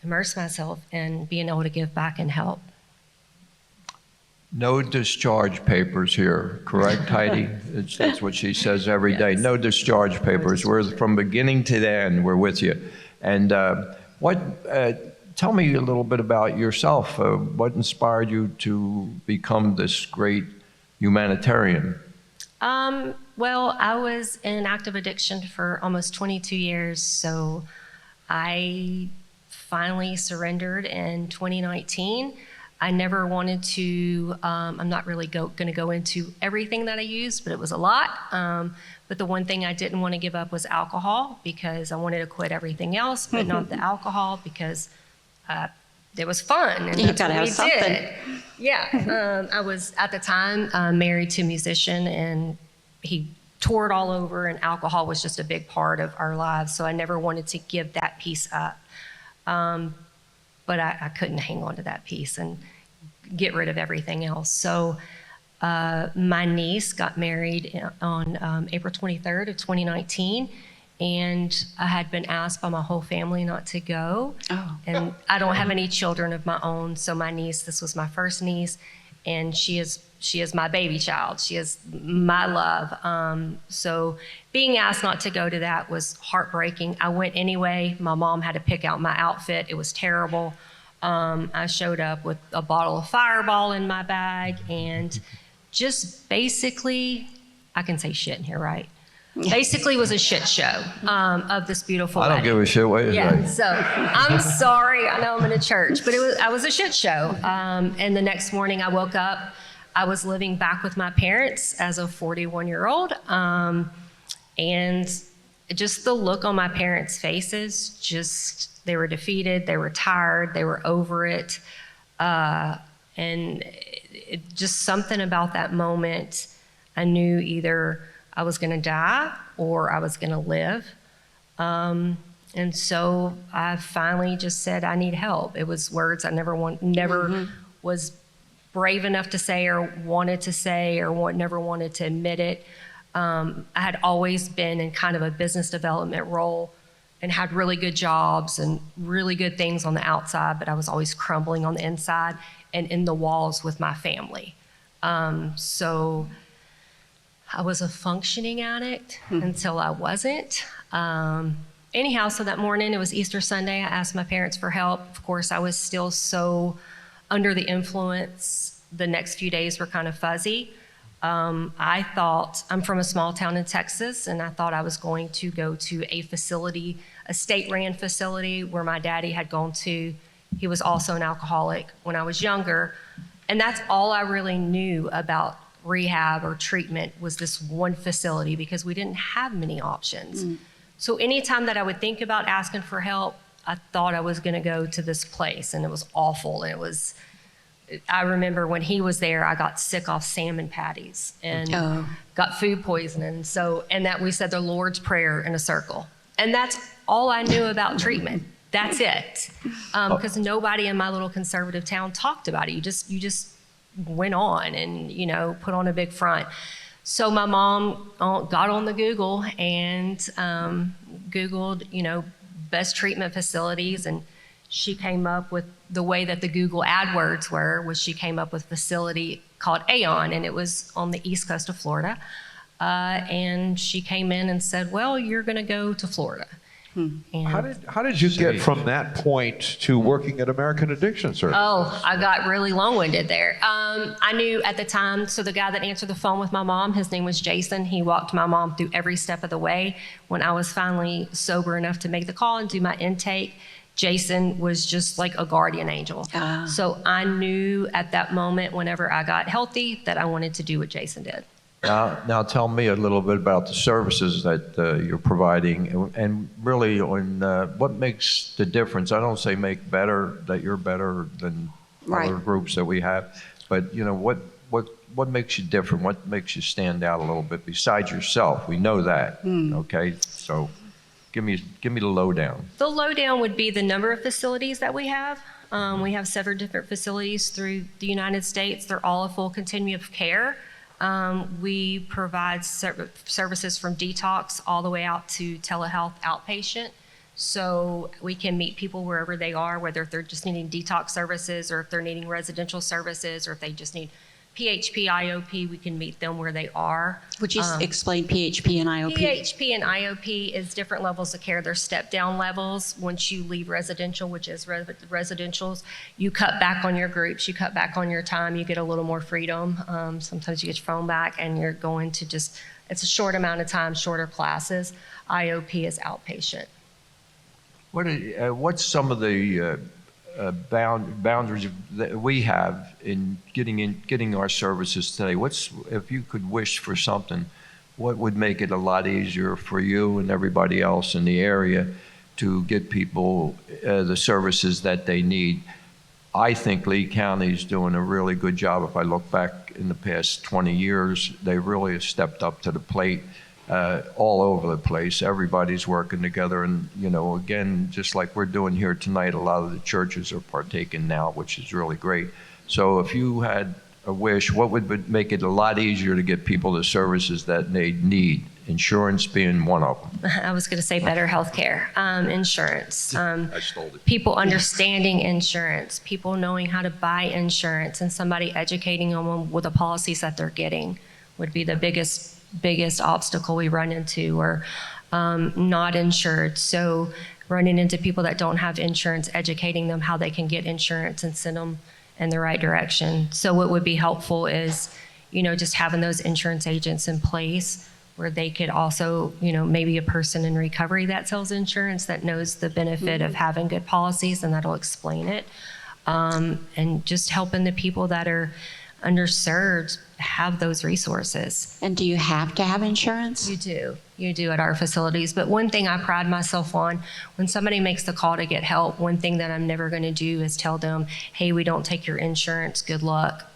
immerse myself and being able to give back and help. No discharge papers here, correct, Heidi? That's what she says every day. No discharge papers. We're from beginning to the end. We're with you. And tell me a little bit about yourself. What inspired you to become this great humanitarian? Well, I was in active addiction for almost 22 years, so I finally surrendered in 2019. I never wanted to, I'm not really going to go into everything that I used, but it was a lot. But the one thing I didn't want to give up was alcohol because I wanted to quit everything else, but not the alcohol because it was fun. And you gotta have something. Yeah. I was at the time married to a musician and he toured all over and alcohol was just a big part of our lives. So I never wanted to give that piece up. But I couldn't hang on to that piece and get rid of everything else. So my niece got married on April 23rd of 2019. And I had been asked by my whole family not to go. Oh. And I don't have any children of my own. So my niece, this was my first niece, and she is my baby child. She is my love. So being asked not to go to that was heartbreaking. I went anyway. My mom had to pick out my outfit. It was terrible. I showed up with a bottle of Fireball in my bag and just basically, I can say shit in here, right? Basically was a shit show of this beautiful I don't give a shit what you say. So I'm sorry. I know I'm in a church, but I was a shit show. And the next morning I woke up. I was living back with my parents as a 41-year-old. And just the look on my parents' faces, they were defeated, they were tired, they were over it. And just something about that moment, I knew either I was going to die or I was going to live. And so I finally just said, I need help. It was words I never was brave enough to say or wanted to say or never wanted to admit it. I had always been in kind of a business development role and had really good jobs and really good things on the outside, but I was always crumbling on the inside and in the walls with my family. So I was a functioning addict until I wasn't. Anyhow, so that morning, it was Easter Sunday, I asked my parents for help. Of course, I was still so under the influence. The next few days were kind of fuzzy. I thought, I'm from a small town in Texas, and I thought I was going to go to a facility, a state-ran facility where my daddy had gone to. He was also an alcoholic when I was younger. And that's all I really knew about rehab or treatment was this one facility because we didn't have many options. So anytime that I would think about asking for help, I thought I was going to go to this place, and it was awful. And I remember when he was there, I got sick off salmon patties and got food poisoning. And that we said the Lord's Prayer in a circle. And that's all I knew about treatment. That's it. Because nobody in my little conservative town talked about it. You just went on and, put on a big front. So my mom got on the Google and Googled, best treatment facilities. And she came up with the way that the Google AdWords was she came up with a facility called Aon, and it was on the east coast of Florida. And she came in and said, well, you're going to go to Florida. How did you get from that point to working at American Addiction Services? Oh, I got really long-winded there. I knew at the time, so the guy that answered the phone with my mom, his name was Jason. He walked my mom through every step of the way. When I was finally sober enough to make the call and do my intake, Jason was just like a guardian angel. So I knew at that moment, whenever I got healthy, that I wanted to do what Jason did. Now tell me a little bit about the services that you're providing and really on what makes the difference. I don't say make better, that you're better than other groups that we have, but what makes you different? What makes you stand out a little bit besides yourself? We know that. Okay, so give me the lowdown. The lowdown would be the number of facilities that we have. We have several different facilities through the United States. They're all a full continuum of care. We provide services from detox all the way out to telehealth outpatient. So we can meet people wherever they are, whether they're just needing detox services or if they're needing residential services or if they just need PHP, IOP, we can meet them where they are. Would you explain PHP and IOP? PHP and IOP is different levels of care. They're step-down levels. Once you leave residential, which is residentials, you cut back on your groups, you cut back on your time, you get a little more freedom. Sometimes you get your phone back and you're going to it's a short amount of time, shorter classes. IOP is outpatient. What's some of the boundaries that we have in getting our services today? If you could wish for something, what would make it a lot easier for you and everybody else in the area to get people the services that they need? I think Lee County is doing a really good job. If I look back in the past 20 years, they really have stepped up to the plate. All over the place. Everybody's working together. And, again, just like we're doing here tonight, a lot of the churches are partaking now, which is really great. So if you had a wish, what would make it a lot easier to get people the services that they need? Insurance being one of them. I was going to say better health care, insurance. I stole it. People understanding insurance, people knowing how to buy insurance, and somebody educating them with the policies that they're getting would be the biggest obstacle we run into, or not insured. So running into people that don't have insurance, educating them how they can get insurance and send them in the right direction. So what would be helpful is, just having those insurance agents in place where they could also, maybe a person in recovery that sells insurance that knows the benefit of having good policies, and that'll explain it. And just helping the people that are underserved have those resources. And do you have to have insurance? You do at our facilities. But one thing I pride myself on, when somebody makes the call to get help, one thing that I'm never going to do is tell them, hey, we don't take your insurance, good luck,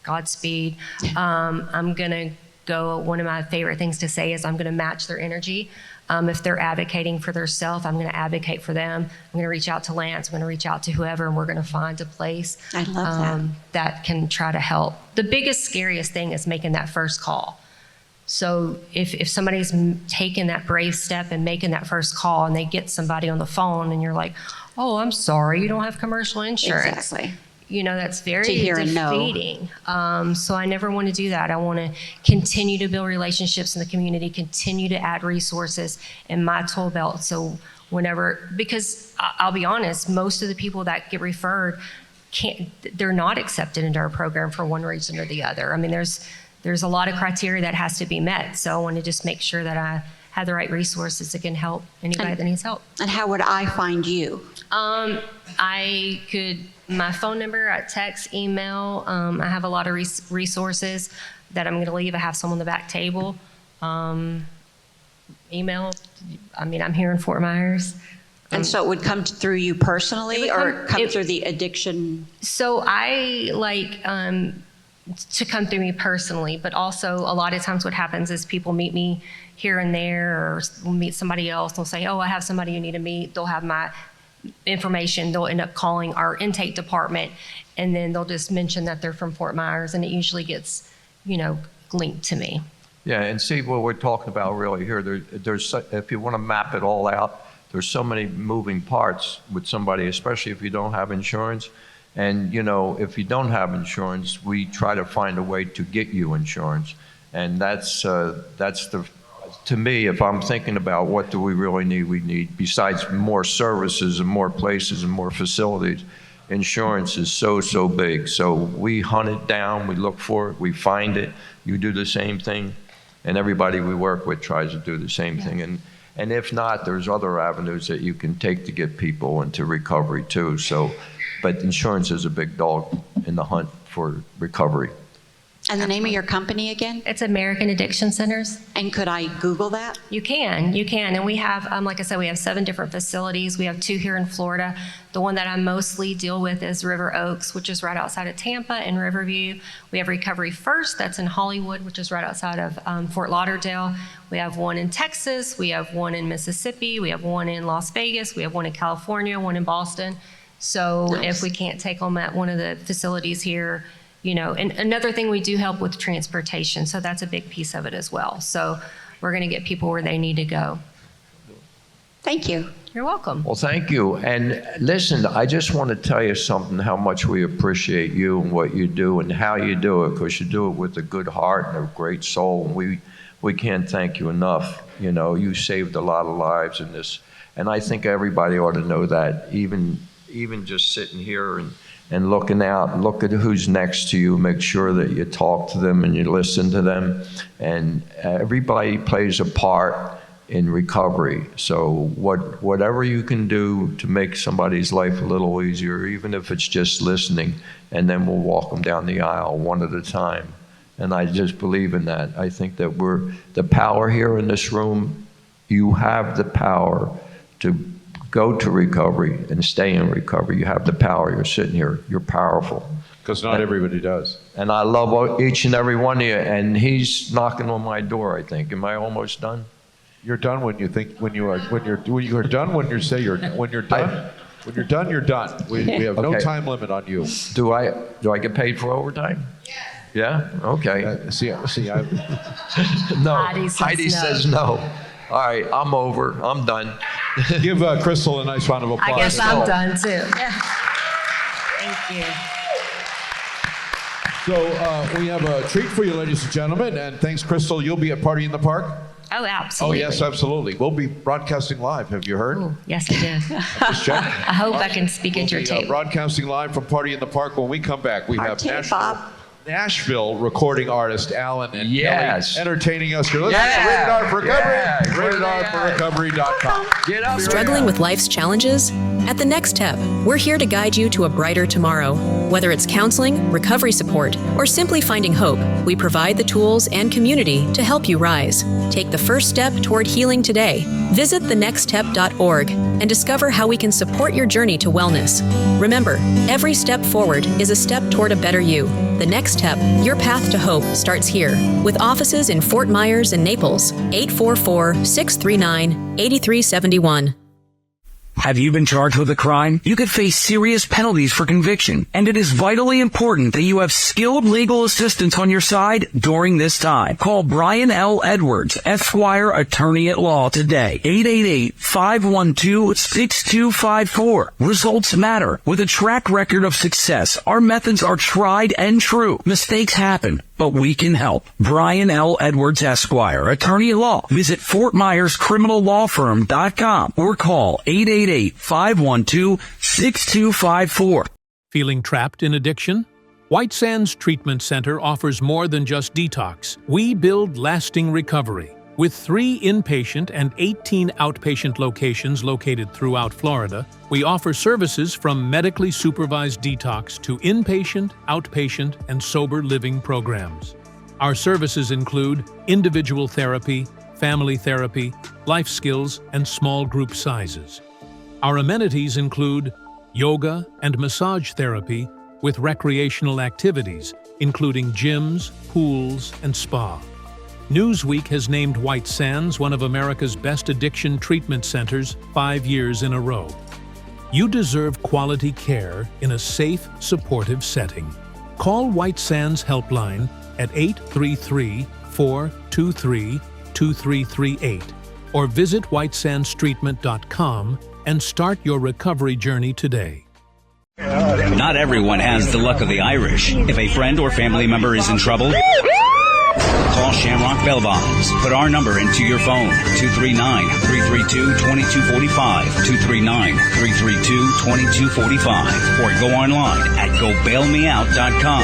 Godspeed. I'm going to go, one of my favorite things to say is I'm going to match their energy. If they're advocating for themselves, I'm going to advocate for them. I'm going to reach out to Lance. I'm going to reach out to whoever, and we're going to find a place I love that can try to help. The biggest, scariest thing is making that first call. So if somebody's taking that brave step and making that first call, and they get somebody on the phone, and you're like, oh, I'm sorry, you don't have commercial insurance. Exactly. That's very To hear and know. defeating. So I never want to do that. I want to continue to build relationships in the community, continue to add resources in my tool belt. So because I'll be honest, most of the people that get referred they're not accepted into our program for one reason or the other. I mean, there's a lot of criteria that has to be met. So I want to just make sure that I have the right resources that can help anybody that needs help. And how would I find you? I could, my phone number, text, email. I have a lot of resources that I'm going to leave. I have some on the back table. Email. I mean, I'm here in Fort Myers. And so it would come through you personally, or come through the addiction? So I like to come through me personally, but also a lot of times what happens is people meet me here and there, or meet somebody else. They'll say, oh, I have somebody you need to meet. They'll have my information. They'll end up calling our intake department, and then they'll just mention that they're from Fort Myers, and it usually gets, linked to me. Yeah, and see what we're talking about really here. There's if you want to map it all out, there's so many moving parts with somebody, especially if you don't have insurance. And, if you don't have insurance, we try to find a way to get you insurance. And that's to me, if I'm thinking about what do we really need, we need, besides more services and more places and more facilities, insurance is so big. So we hunt it down, we look for it, we find it. You do the same thing, and everybody we work with tries to do the same thing. And if not, there's other avenues that you can take to get people into recovery too. So, but insurance is a big dog in the hunt for recovery. And the name of your company again? It's American Addiction Centers. And could I Google that? You can. And we have, like I said, we have 7 different facilities. We have 2 here in Florida. The one that I mostly deal with is River Oaks, which is right outside of Tampa and Riverview. We have Recovery First, that's in Hollywood, which is right outside of Fort Lauderdale. We have one in Texas. We have one in Mississippi. We have one in Las Vegas. We have one in California, one in Boston. So if we can't take them at one of the facilities here, and another thing, we do help with transportation. So that's a big piece of it as well. So we're going to get people where they need to go. Thank you. You're welcome. Well, thank you. And listen, I just want to tell you something, how much we appreciate you and what you do and how you do it, because you do it with a good heart and a great soul. And we can't thank you enough. You saved a lot of lives in this. And I think everybody ought to know that, even just sitting here and looking out, look at who's next to you, make sure that you talk to them and you listen to them. And everybody plays a part in recovery. So whatever you can do to make somebody's life a little easier, even if it's just listening, and then we'll walk them down the aisle one at a time. And I just believe in that. I think that the power here in this room, you have the power to go to recovery and stay in recovery. You have the power. You're sitting here. You're powerful. Because not everybody does. And I love each and every one of you. And he's knocking on my door, I think. Am I almost done? You're done when you think when you're done when you say when you're done. When you're done, you're done. We have no time limit on you. Do I get paid for overtime? Yeah. Okay. No. Heidi says no. All right, I'm over. I'm done. Give Crystal a nice round of applause. I guess I'm done too. Yeah. Thank you. So we have a treat for you, ladies and gentlemen, and thanks, Crystal. You'll be at Party in the Park? Oh, absolutely. Oh, yes, absolutely. We'll be broadcasting live. Have you heard? Ooh, yes, I did. Just checking. I hope I can speak into your tape. Broadcasting live from Party in the Park. When we come back, we have Nashville recording artist Alan and Kelly entertaining us. You're listening to Rated R for Recovery. RatedR4Recovery.com. Get up. Struggling with life's challenges? At the Next Step, we're here to guide you to a brighter tomorrow. Whether it's counseling, recovery support, or simply finding hope, we provide the tools and community to help you rise. Take the first step toward healing today. Visit thenextstep.org and discover how we can support your journey to wellness. Remember, every step forward is a step toward a better you. The Next Step, your path to hope, starts here. With offices in Fort Myers and Naples, 844-639-8371. Have you been charged with a crime? You could face serious penalties for conviction, and it is vitally important that you have skilled legal assistance on your side during this time. Call Brian L. Edwards, Esquire, attorney at law today. 888-512-6254. Results matter. With a track record of success, our methods are tried and true. Mistakes happen, but we can help. Brian L. Edwards, Esquire, attorney at law. Visit FortMyersCriminalLawFirm.com or call 888-512-6254. Feeling trapped in addiction? White Sands Treatment Center offers more than just detox. We build lasting recovery. With 3 inpatient and 18 outpatient locations located throughout Florida, we offer services from medically supervised detox to inpatient, outpatient, and sober living programs. Our services include individual therapy, family therapy, life skills, and small group sizes. Our amenities include yoga and massage therapy with recreational activities, including gyms, pools, and spa. Newsweek has named White Sands one of America's best addiction treatment centers 5 years in a row. You deserve quality care in a safe, supportive setting. Call White Sands Helpline at 833-423-2338 or visit whitesandstreatment.com and start your recovery journey today. Not everyone has the luck of the Irish. If a friend or family member is in trouble, call Shamrock Bell Bonds. Put our number into your phone, 239-332-2245, 239-332-2245, or go online at gobailmeout.com.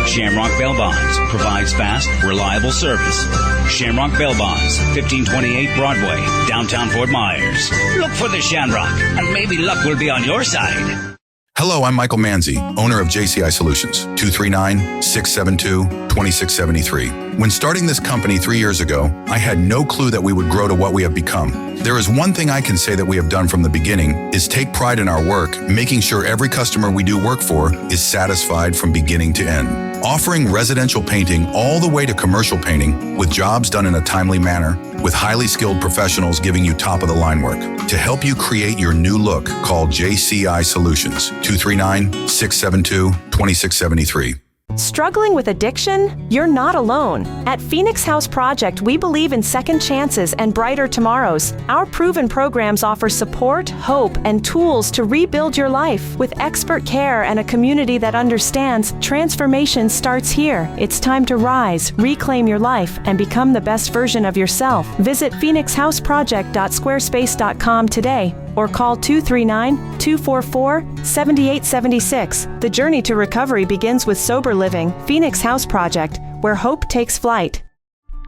Shamrock Bell Bonds provides fast, reliable service. Shamrock Bell Bonds, 1528 Broadway, downtown Fort Myers. Look for the Shamrock, and maybe luck will be on your side. Hello, I'm Michael Manzi, owner of JCI Solutions, 239-672-2673. When starting this company 3 years ago, I had no clue that we would grow to what we have become. There is one thing I can say that we have done from the beginning is take pride in our work, making sure every customer we do work for is satisfied from beginning to end. Offering residential painting all the way to commercial painting with jobs done in a timely manner, with highly skilled professionals giving you top-of-the-line work. To help you create your new look, call JCI Solutions, 239-672-2673. Struggling with addiction? You're not alone. At Phoenix House Project, we believe in second chances and brighter tomorrows. Our proven programs offer support, hope, and tools to rebuild your life. With expert care and a community that understands, transformation starts here. It's time to rise, reclaim your life, and become the best version of yourself. Visit phoenixhouseproject.squarespace.com today or call 239-244-7876. The journey to recovery begins with sober living. Phoenix House Project, where hope takes flight.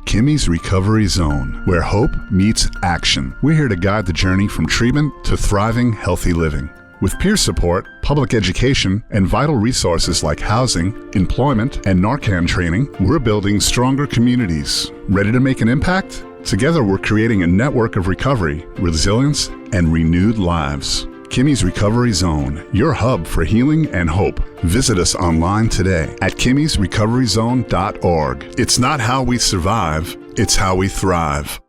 Kimmies Recovery Zone, where hope meets action. We're here to guide the journey from treatment to thriving, healthy living. With peer support, public education, and vital resources like housing, employment, and Narcan training, we're building stronger communities. Ready to make an impact? Together, we're creating a network of recovery, resilience, and renewed lives. Kimmies Recovery Zone, your hub for healing and hope. Visit us online today at kimmiesrecoveryzone.org. It's not how we survive, it's how we thrive.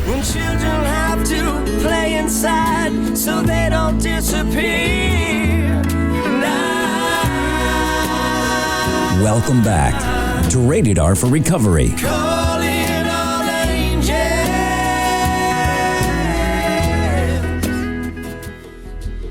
When children have to play inside so they don't disappear. Welcome back to Rated R for Recovery.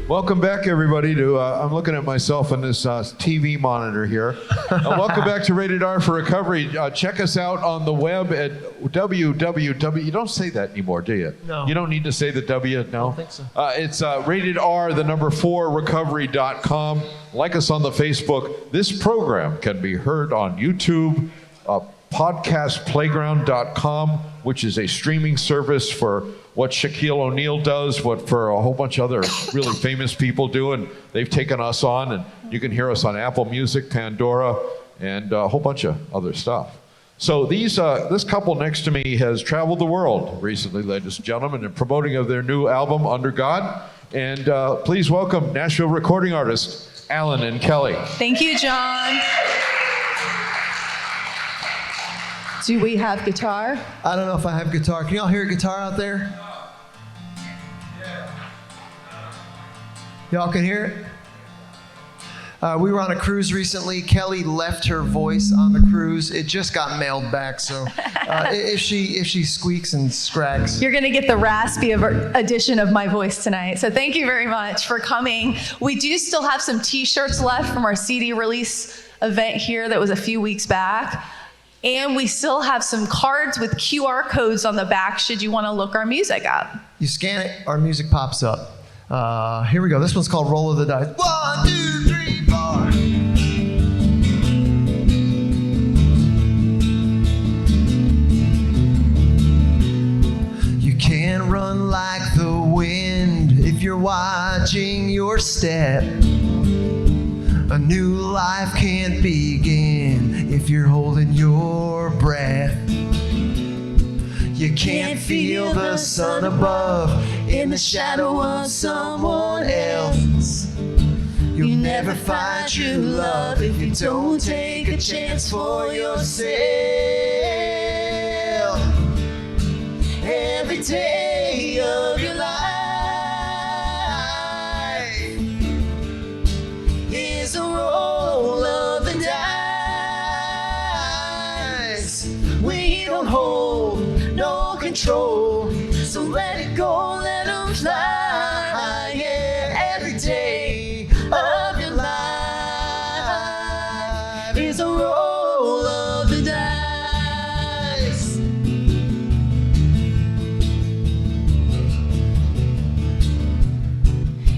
Welcome back, everybody. I'm looking at myself on this TV monitor here. Welcome back to Rated R for Recovery. Check us out on the web at www. You don't say that anymore, do you? No. You don't need to say the W? No? I don't think so. It's rated R, the number 4, recovery.com. Like us on the Facebook. This program can be heard on YouTube, podcastplayground.com, which is a streaming service for what Shaquille O'Neal does, what for a whole bunch of other really famous people do, and they've taken us on, and you can hear us on Apple Music, Pandora, and a whole bunch of other stuff. So this couple next to me has traveled the world recently, ladies and gentlemen, in promoting of their new album, Under God. And please welcome Nashville recording artists, Alan and Kelly. Thank you, John. Do we have guitar? I don't know if I have guitar. Can y'all hear a guitar out there? Y'all can hear it? We were on a cruise recently. Kelly left her voice on the cruise. It just got mailed back, so if she squeaks and scrags. You're going to get the raspy edition of my voice tonight. So thank you very much for coming. We do still have some t-shirts left from our CD release event here that was a few weeks back. And we still have some cards with QR codes on the back should you want to look our music up. You scan it, our music pops up. Here we go. This one's called Roll of the Dice. 1, 2, 3, 4. You can't run like the wind if you're watching your step. A new life can't begin if you're holding your breath. You can't feel the sun above in the shadow of someone else. You'll never find true love if you don't take a chance for yourself. Every day of your life is a roll of the dice. We don't hold no control, so let it go, let them fly. Yeah, every day of your life is a roll of the dice.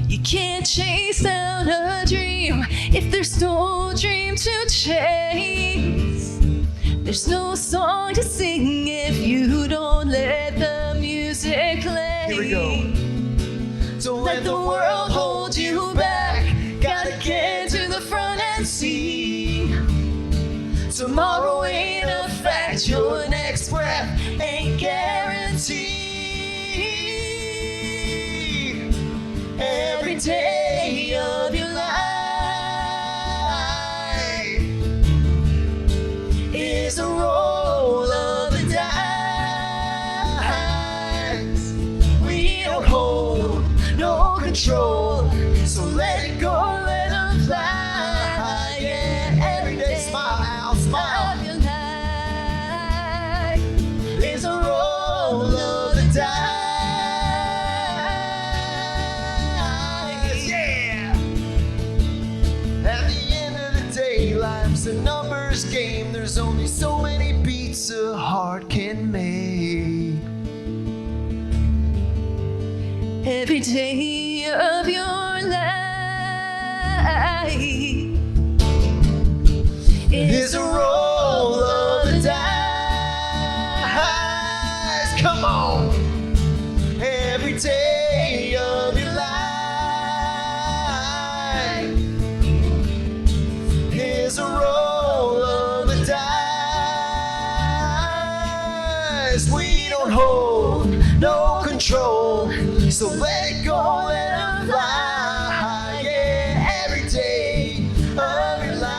You can't chase down a dream if there's no dream to chase. There's no song to sing if you don't let the music play. Here we go. Don't let the world hold you back. control. So let it go, let them fly. Yeah, every day smile, Al, smile. Of your life Is a roll of the dice. Yeah. At the end of the day, life's a numbers game. There's only so many beats a heart can make. every day of your life Is a roll of the dice. Come on. Every day of your life is a roll of the dice. We don't hold no control, so let it go, let it fly. Yeah, every day of your life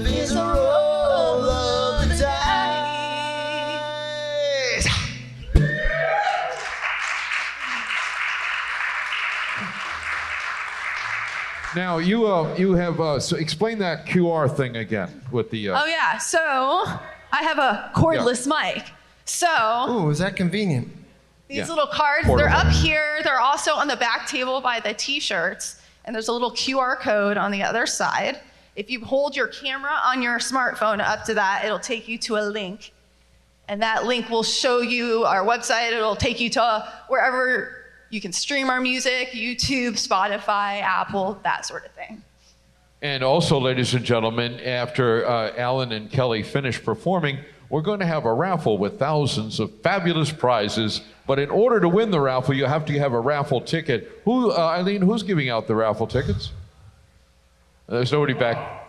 is a roll of the dice. Now you have so explain that QR thing again with the. Oh yeah, so I have a cordless mic. So Ooh, is that convenient? these little cards, they're up here. They're also on the back table by the t-shirts. And there's a little QR code on the other side. If you hold your camera on your smartphone up to that, it'll take you to a link. And that link will show you our website. It'll take you to wherever you can stream our music, YouTube, Spotify, Apple, that sort of thing. And also, ladies and gentlemen, after Alan and Kelly finish performing, we're going to have a raffle with thousands of fabulous prizes. But in order to win the raffle, you have to have a raffle ticket. Who, Eileen, who's giving out the raffle tickets? There's nobody back.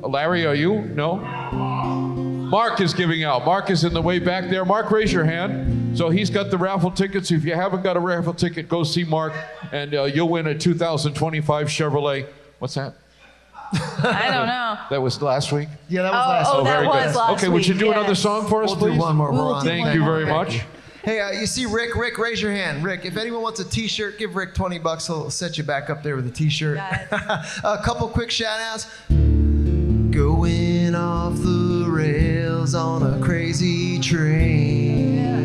Larry, are you? No? Mark is giving out. Mark is in the way back there. Mark, raise your hand. So he's got the raffle tickets. If you haven't got a raffle ticket, go see Mark, and you'll win a 2025 Chevrolet. What's that? I don't know. That was last week? Yeah, that was last week. That very was good. last Okay, would you week, do another yes. song for us, We'll please? do one more. We'll do Thank one you more. very much. Hey, you see Rick? Rick, raise your hand. Rick, if anyone wants a t-shirt, give Rick $20. He'll set you back up there with a t-shirt. Yes. A couple quick shout-outs. Going off the rails on a crazy train.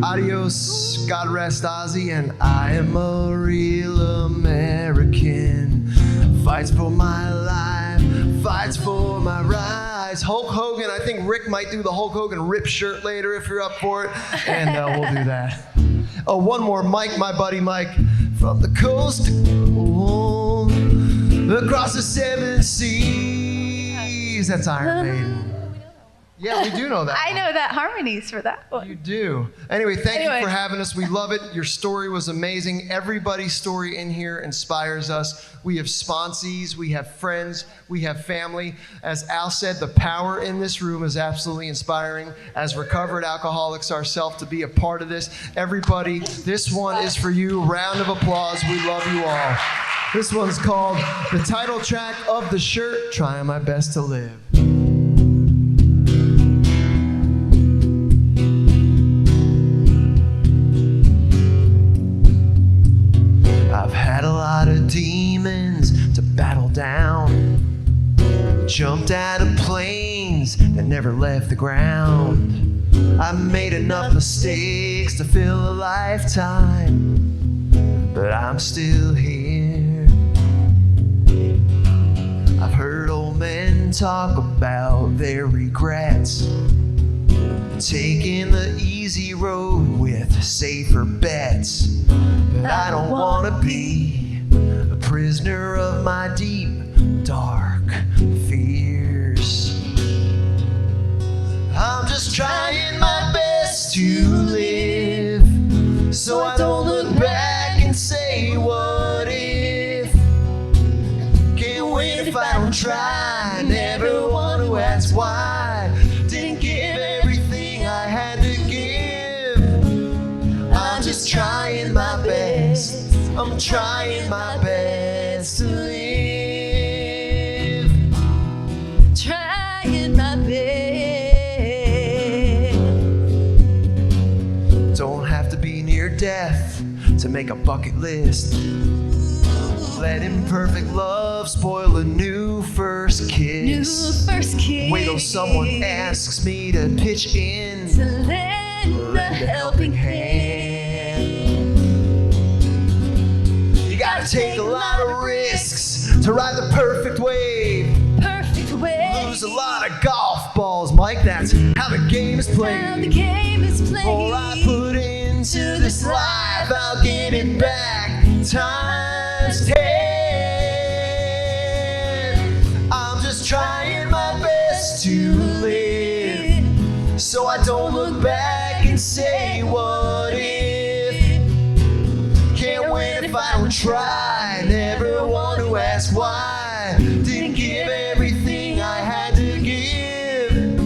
Adios, God rest Ozzy, and I am a real American. Fights for my life, fights for my rights. Hulk Hogan, I think Rick might do the Hulk Hogan rip shirt later if you're up for it, and we'll do that. Oh, one more, Mike, my buddy Mike, from the coast across the 7 seas. That's Iron Maiden. Yeah, we do know that. I know that harmonies for that one. You do. Anyway, thank you Anyway. for having us. We love it. Your story was amazing. Everybody's story in here inspires us. We have sponsees, we have friends, we have family. As Al said, the power in this room is absolutely inspiring. As recovered alcoholics ourselves, to be a part of this. Everybody, this one is for you. Round of applause. We love you all. This one's called the title track of the shirt, Trying My Best to Live. I've had a lot of demons to battle down. Jumped out of planes that never left the ground. I've made enough mistakes to fill a lifetime, but I'm still here. I've heard old men talk about their regrets, taking the easy road with safer bets. But I don't want to be a prisoner of my deep, dark fears. I'm just trying my best to live, so I don't look back and say, what if? Can't wait if I don't try. Never want to ask why. Didn't give everything I had to give. I'm just trying my best. I'm trying my best to live. Trying my best. Don't breath to make a bucket list. Let imperfect love spoil a new first kiss. Wait till someone asks me to pitch in To lend a helping hand. You gotta take a lot of risks to ride the perfect wave. Lose a lot of golf balls, Mike. That's how the game is played. All I put into this life, I'll get it back times 10. I'm just trying my best to live, so I don't look back and say, what if? Can't win if I don't try. Never want to ask why. Didn't give everything I had to give.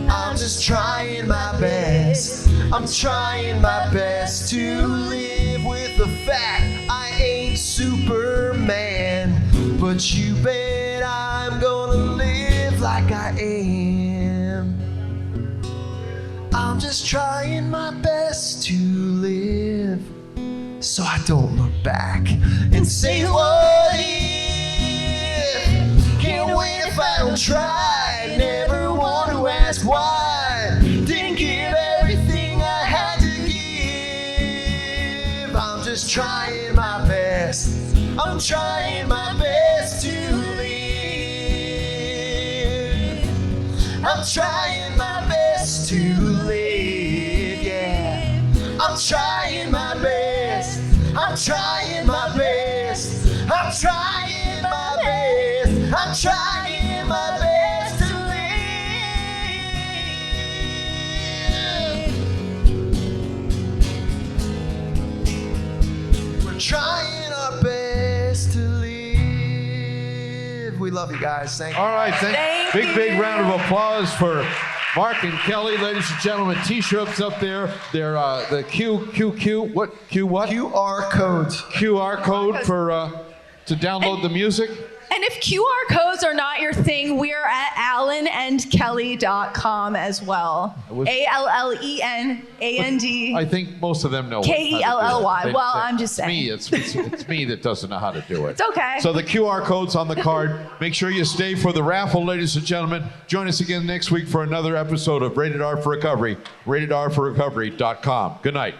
I'm just trying my best. I'm trying my best to live with the fact I ain't Superman, but you bet I'm gonna live like I am. I'm just trying my best to live, so I don't look back and say, what if? Can't wait if I don't try. Never want to ask why. Didn't give everything I had to give. I'm just trying my best. I'm trying my best to live. I'm trying my best to live, yeah. I'm trying my best. I'm trying my best. I'm trying my best. I'm trying my best to live. We're trying our best to live. We love you guys. Thank you. All right, big round of applause for Mark and Kelly, ladies and gentlemen. T-shirts up there. They're the Q what? QR codes. QR code for to download the music. And if QR codes are not your thing, we're at allenandkelly.com as well. ALLENAND. I think most of them know. KELLY. Well, I'm just saying. It's me that doesn't know how to do it. It's okay. So the QR code's on the card. Make sure you stay for the raffle, ladies and gentlemen. Join us again next week for another episode of Rated R for Recovery. RatedRforRecovery.com. Good night.